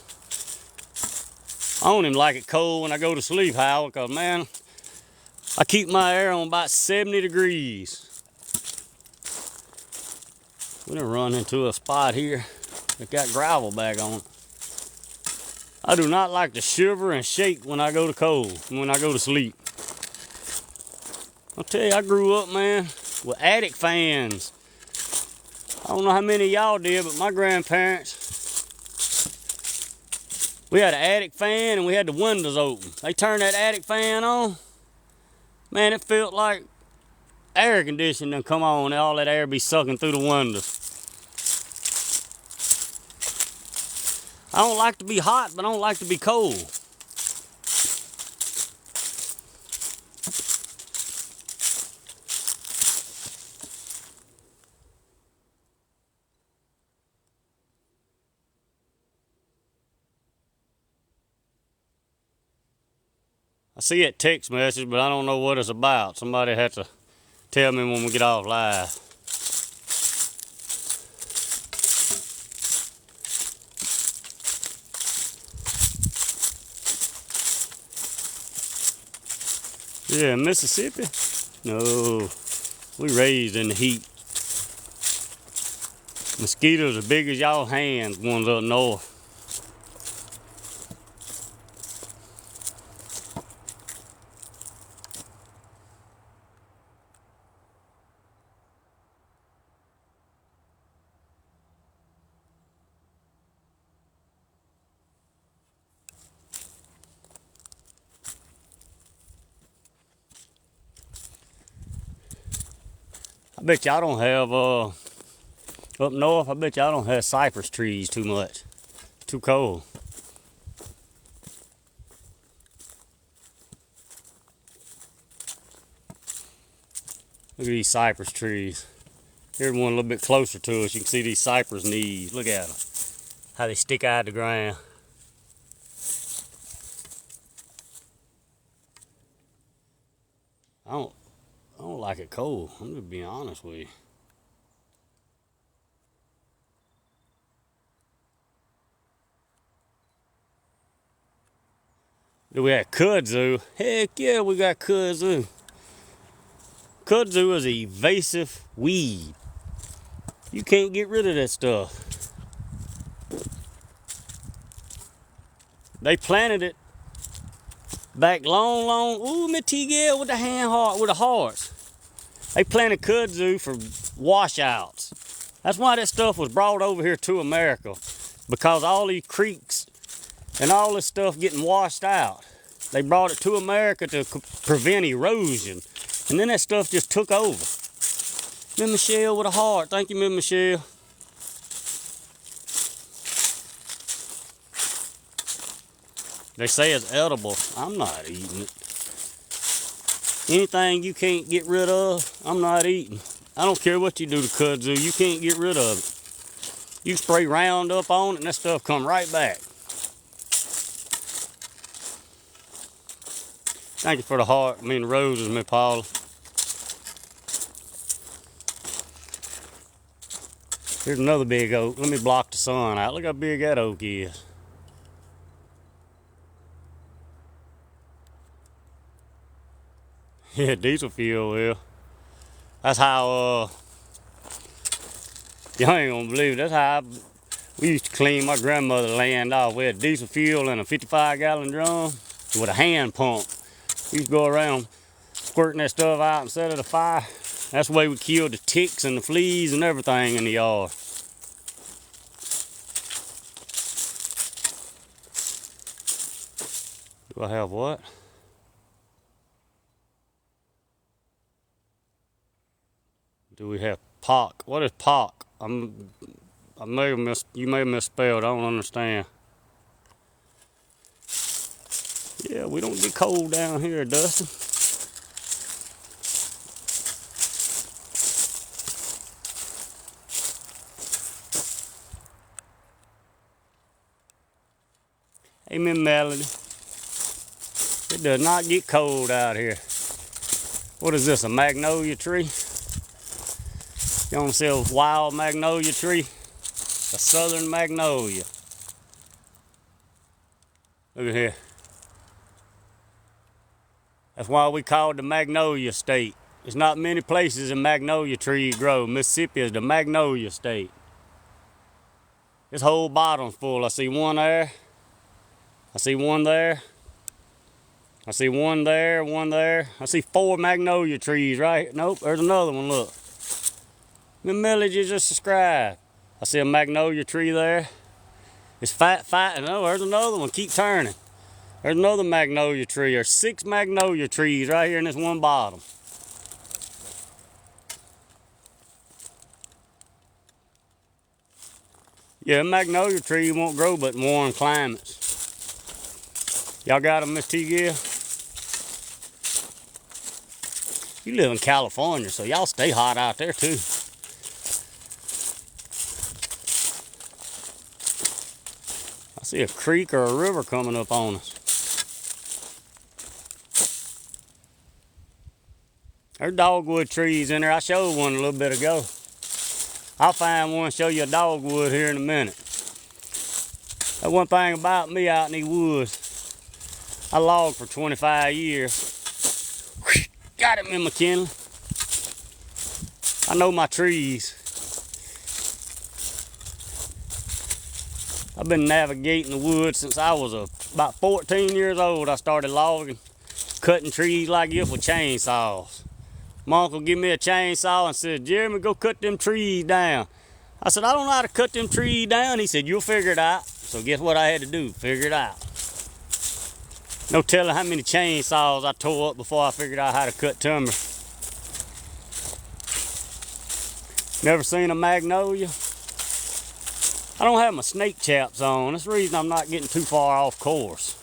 A: I don't even like it cold when I go to sleep, Howard, because, man, I keep my air on about 70 degrees. We're gonna run into a spot here that got gravel back on it. I do not like to shiver and shake when I go to sleep. I'll tell you, I grew up, man, with attic fans. I don't know how many of y'all did, but my grandparents, we had an attic fan and we had the windows open. They turned that attic fan on. Man, it felt like air conditioning come on and all that air be sucking through the windows. I don't like to be hot, but I don't like to be cold. I see that text message, but I don't know what it's about. Somebody had to tell me when we get off live. Yeah, Mississippi? No, we raised in the heat. Mosquitoes as big as y'all hands, ones up north. I bet y'all don't have, up north, I bet y'all don't have cypress trees too much. Too cold. Look at these cypress trees. Here's one a little bit closer to us. You can see these cypress knees. Look at them. How they stick out of the ground. I don't like it cold. I'm just being honest with you. Do we have kudzu? Heck yeah, we got kudzu. Kudzu is an invasive weed. You can't get rid of that stuff. They planted it back long, ooh, me T-Gale with the with the hearts. They planted kudzu for washouts. That's why that stuff was brought over here to America, because all these creeks and all this stuff getting washed out. They brought it to America to prevent erosion, and then that stuff just took over. Miss Michelle with a heart. Thank you, Miss Michelle. They say it's edible. I'm not eating it. Anything you can't get rid of, I'm not eating. I don't care what you do to kudzu, you can't get rid of it. You spray Roundup on it and that stuff come right back. Thank you for the heart. I mean the roses, Miss Paula. Here's another big oak. Let me block the sun out. Look how big that oak is. Yeah, diesel fuel, well. That's how, y'all ain't gonna believe it. That's how we used to clean my grandmother's land off. We had diesel fuel in a 55-gallon drum with a hand pump. We used to go around squirting that stuff out instead of the fire. That's the way we killed the ticks and the fleas and everything in the yard. Do I have what? Do we have POC? What is POC? You may have misspelled. I don't understand. Yeah, we don't get cold down here, Dustin. Hey, Miss Melody. It does not get cold out here. What is this, a magnolia tree? You want to see a wild magnolia tree? A southern magnolia. Look at here. That's why we call it the Magnolia State. There's not many places a magnolia tree grow. Mississippi is the Magnolia State. This whole bottom's full. I see one there. I see one there. I see one there, one there. I see 4 magnolia trees right here. Nope, there's another one, look. The millage is just subscribed. I see a magnolia tree there. It's fighting. Oh, there's another one. Keep turning. There's another magnolia tree. There's 6 magnolia trees right here in this one bottom. Yeah, a magnolia tree won't grow but in warm climates. Y'all got them, Miss T. Gill? You live in California, so y'all stay hot out there too. I see a creek or a river coming up on us. There's dogwood trees in there. I showed one a little bit ago. I'll find one and show you a dogwood here in a minute. That's one thing about me out in these woods. I logged for 25 years. Got it, Miss McKinley. I know my trees. I've been navigating the woods since I was about 14 years old. I started logging, cutting trees like this with chainsaws. My uncle gave me a chainsaw and said, Jeremy, go cut them trees down. I said, I don't know how to cut them trees down. He said, you'll figure it out. So guess what I had to do? Figure it out. No telling how many chainsaws I tore up before I figured out how to cut timber. Never seen a magnolia? I don't have my snake chaps on. That's the reason I'm not getting too far off course.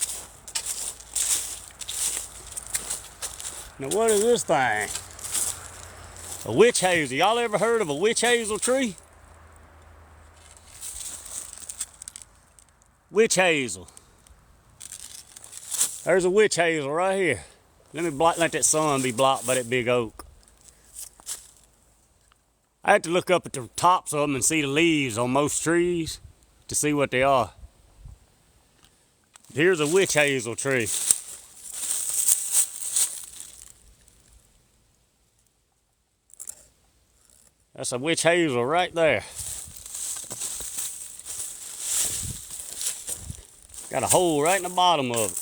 A: Now what is this thing? A witch hazel. Y'all ever heard of a witch hazel tree? Witch hazel. There's a witch hazel right here. Let that sun be blocked by that big oak. I have to look up at the tops of them and see the leaves on most trees to see what they are. Here's a witch hazel tree. That's a witch hazel right there. Got a hole right in the bottom of it.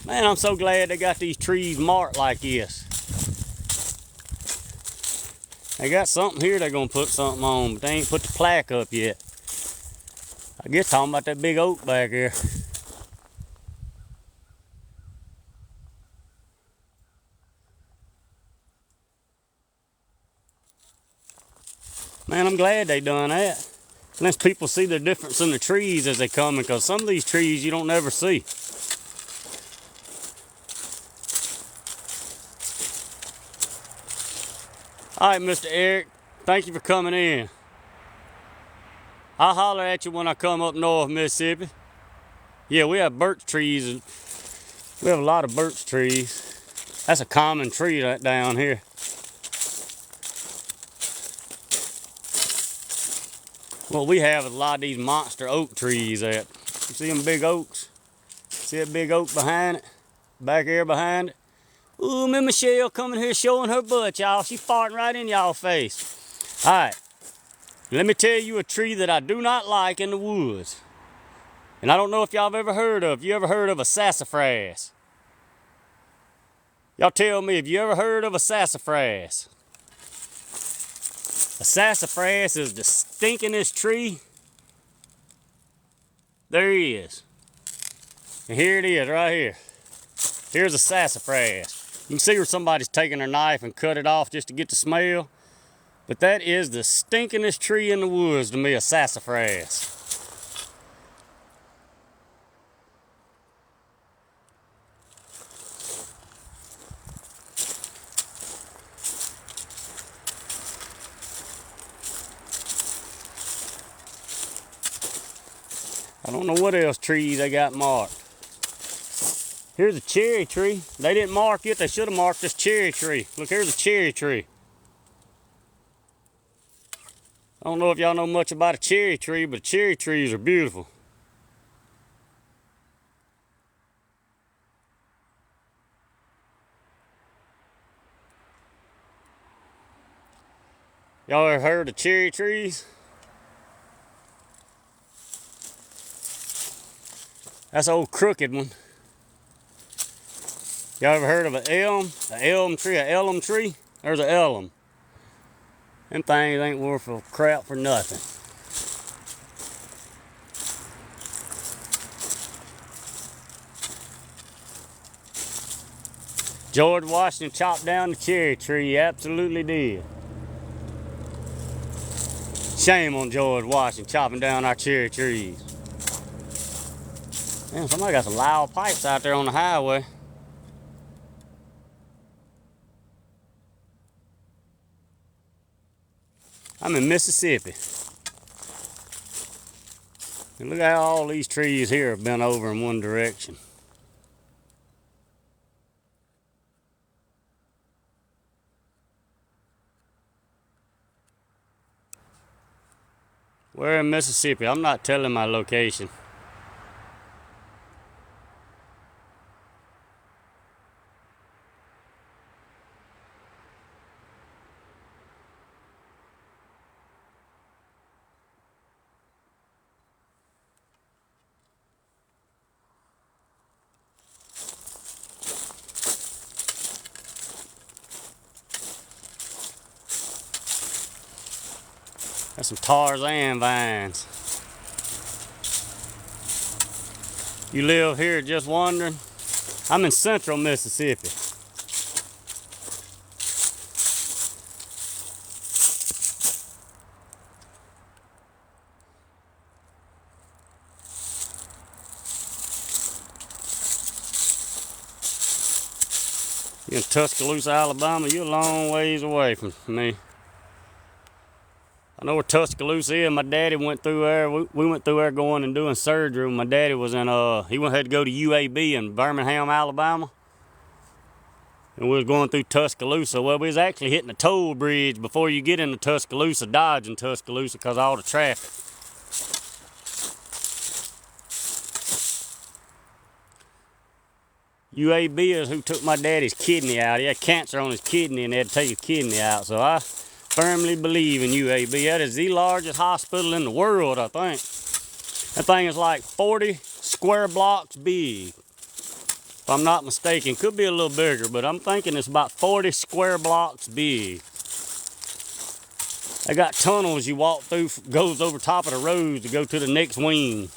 A: Man, I'm so glad they got these trees marked like this. They got something here they're gonna put something on, but they ain't put the plaque up yet. I guess talking about that big oak back here. Man, I'm glad they done that. Lets people see the difference in the trees as they come, because some of these trees you don't never see. All right, Mr. Eric, thank you for coming in. I'll holler at you when I come up north, Mississippi. Yeah, we have birch trees. We have a lot of birch trees. That's a common tree right down here. What we have is a lot of these monster oak trees that, you see them big oaks? See that big oak behind it? Back here behind it? Ooh, Miss Michelle coming here showing her butt, y'all. She farting right in y'all face. All right, let me tell you a tree that I do not like in the woods. And I don't know if y'all have ever heard of. You ever heard of a sassafras? Y'all tell me, have you ever heard of a sassafras? A sassafras is the stinkingest tree there is. And here it is right here. Here's a sassafras. You can see where somebody's taking their knife and cut it off just to get the smell. But that is the stinkingest tree in the woods to me, a sassafras. I don't know what else trees they got marked. Here's a cherry tree. They didn't mark it. They should have marked this cherry tree. Look, here's a cherry tree. I don't know if y'all know much about a cherry tree, but cherry trees are beautiful. Y'all ever heard of cherry trees? That's an old crooked one. Y'all ever heard of an elm tree? There's an elm. Them things ain't worth a crap for nothing. George Washington chopped down the cherry tree. He absolutely did. Shame on George Washington chopping down our cherry trees. Man, somebody got some loud pipes out there on the highway. I'm in Mississippi. And look how all these trees here have been over in one direction. We're in Mississippi. I'm not telling my location. That's some Tarzan vines. You live here just wondering? I'm in central Mississippi. You're in Tuscaloosa, Alabama. You're a long ways away from me. I know where Tuscaloosa is. My daddy went through there. We went through there going and doing surgery. My daddy was in, had to go to UAB in Birmingham, Alabama. And we was going through Tuscaloosa. Well, we was actually hitting a toll bridge before you get into Tuscaloosa, dodging Tuscaloosa because of all the traffic. UAB is who took my daddy's kidney out. He had cancer on his kidney and they had to take his kidney out. So I firmly believe in UAB. That is the largest hospital in the world, I think. That thing is like 40 square blocks big, if I'm not mistaken. Could be a little bigger, but I'm thinking it's about 40 square blocks big. They got tunnels you walk through, goes over top of the roads to go to the next wing.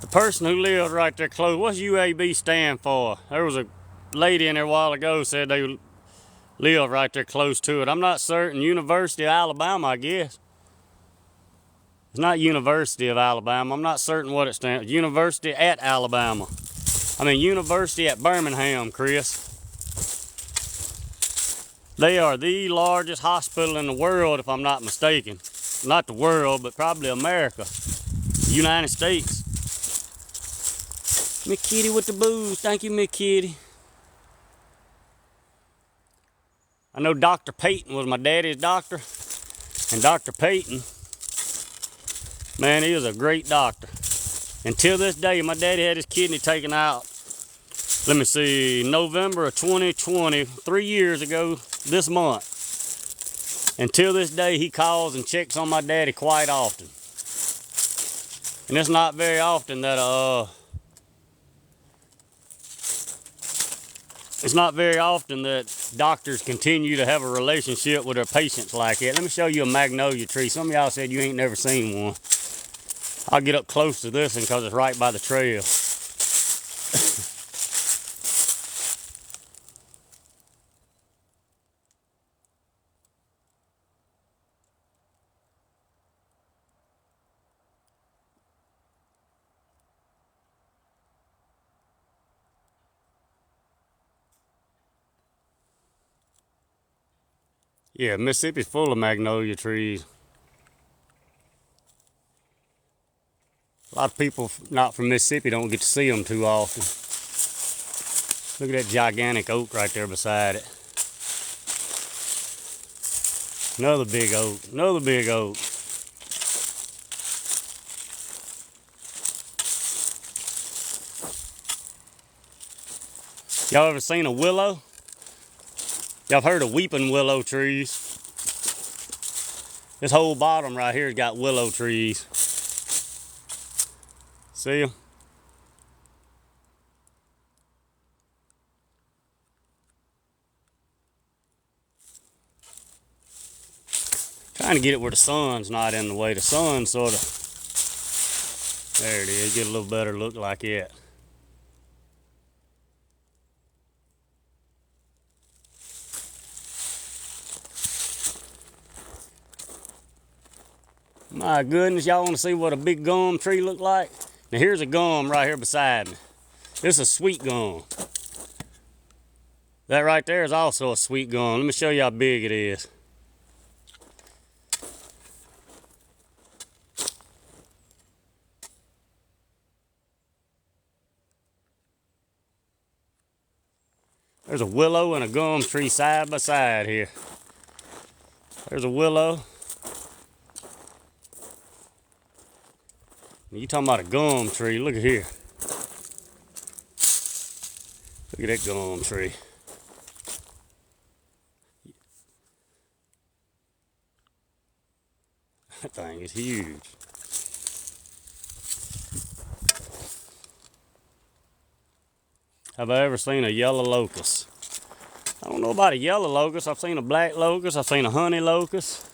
A: The person who lived right there close, what's UAB stand for? There was a lady in there a while ago said they live right there close to it. I'm not certain. University of Alabama, I guess. It's not University of Alabama. I'm not certain what it stands for. University at Alabama. I mean, University at Birmingham, Chris. They are the largest hospital in the world, if I'm not mistaken. Not the world, but probably America. United States. Miss Kitty with the booze. Thank you, Miss Kitty. I know Dr. Peyton was my daddy's doctor. And Dr. Peyton, man, he was a great doctor. Until this day, my daddy had his kidney taken out, let me see, November of 2020, 3 years ago this month. Until this day, he calls and checks on my daddy quite often. And it's not very often that doctors continue to have a relationship with their patients like that. Let me show you a magnolia tree. Some of y'all said you ain't never seen one. I'll get up close to this one because it's right by the trail. Yeah, Mississippi's full of magnolia trees. A lot of people not from Mississippi don't get to see them too often. Look at that gigantic oak right there beside it. Another big oak, another big oak. Y'all ever seen a willow? Y'all heard of weeping willow trees? This whole bottom right here has got willow trees. See them? Trying to get it where the sun's not in the way. The sun sort of, there it is, get a little better look like it. My goodness, y'all want to see what a big gum tree look like? Now here's a gum right here beside me. This is a sweet gum. That right there is also a sweet gum. Let me show you how big it is. There's a willow and a gum tree side by side here. There's a willow. You talking about a gum tree, look at here. Look at that gum tree. That thing is huge. Have I ever seen a yellow locust? I don't know about a yellow locust. I've seen a black locust. I've seen a honey locust.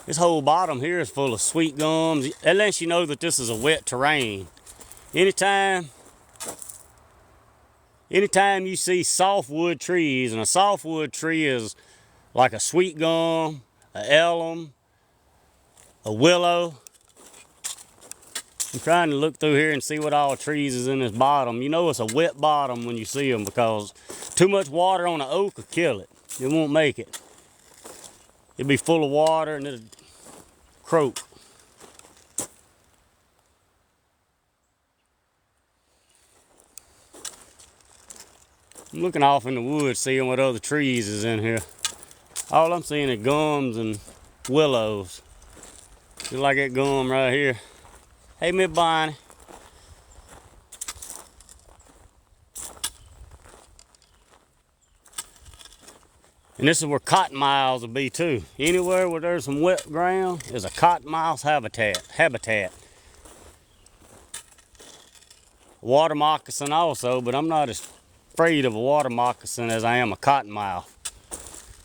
A: This whole bottom here is full of sweet gums. That lets you know that this is a wet terrain. Anytime you see softwood trees, and a softwood tree is like a sweet gum, a elm, a willow. I'm trying to look through here and see what all trees is in this bottom. You know it's a wet bottom when you see them because too much water on an oak will kill it. It won't make it. It'll be full of water and it'll croak. I'm looking off in the woods, seeing what other trees is in here. All I'm seeing is gums and willows. Just like that gum right here. Hey, Miss Bonnie. And this is where cottonmouths will be too. Anywhere where there's some wet ground is a cottonmouth habitat. Water moccasin also, but I'm not as afraid of a water moccasin as I am a cottonmouth.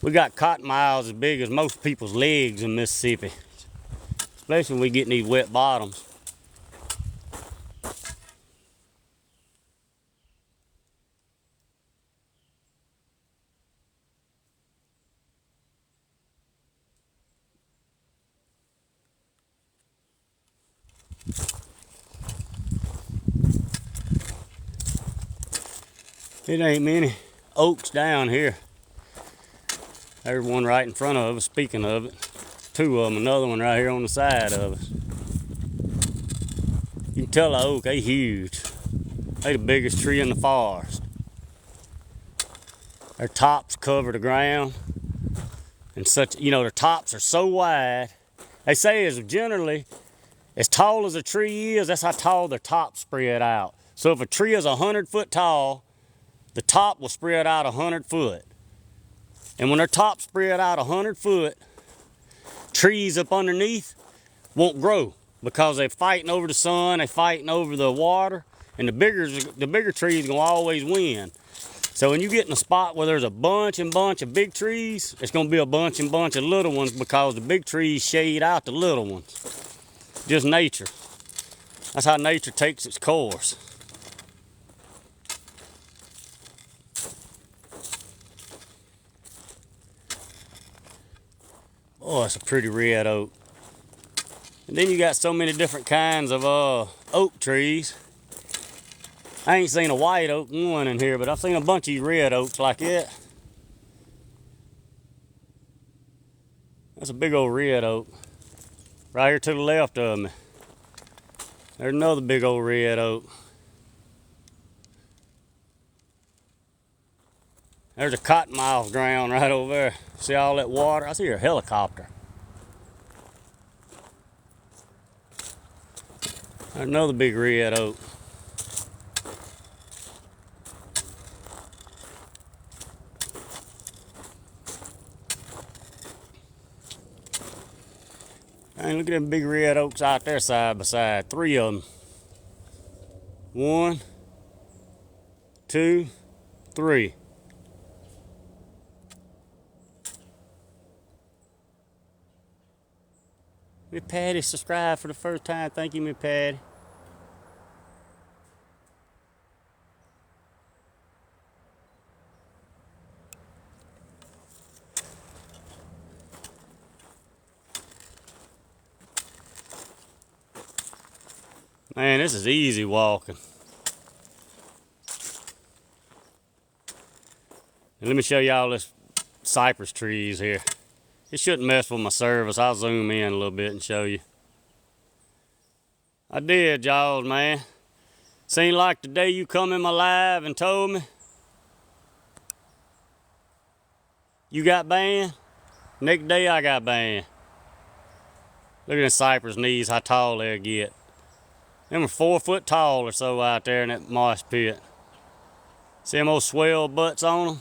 A: We got cottonmouths as big as most people's legs in Mississippi, especially when we get in these wet bottoms. It ain't many oaks down here. There's one right in front of us, speaking of it. Two of them, another one right here on the side of us. You can tell the oak, they huge. They the biggest tree in the forest. Their tops cover the ground. And such, you know, their tops are so wide. They say is generally As tall as a tree is, that's how tall their top spread out. So if a tree is 100 foot tall, the top will spread out 100 foot. And when their top spread out 100 foot, trees up underneath won't grow because they're fighting over the sun, they're fighting over the water, and the bigger trees gonna always win. So when you get in a spot where there's a bunch of big trees, it's gonna be a bunch of little ones because the big trees shade out the little ones. Just nature. That's how nature takes its course. Oh, it's a pretty red oak. And then you got so many different kinds of oak trees. I ain't seen a white oak one in here, but I've seen a bunch of red oaks like it. That's a big old red oak. Right here to the left of me. There's another big old red oak. There's a cottonmouth ground right over there. See all that water? I see a helicopter. There's another big red oak. And look at them big red oaks out there side by side. 3 of them. 1, 2, 3. Miss Patty subscribed for the first time. Thank you, Miss Patty. Man, this is easy walking. And let me show y'all this cypress trees here. It shouldn't mess with my service. I'll zoom in a little bit and show you. I did, y'all, man. Seemed like the day you come in my live and told me you got banned, next day I got banned. Look at the cypress knees, how tall they get. Them are 4 foot tall or so out there in that mosh pit. See them old swell butts on them?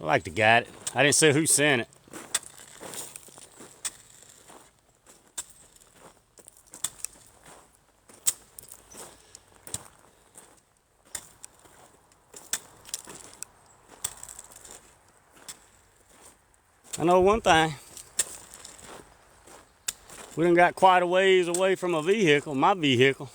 A: I like the guy. I didn't see who sent it. I know one thing. We done got quite a ways away from a vehicle, my vehicle.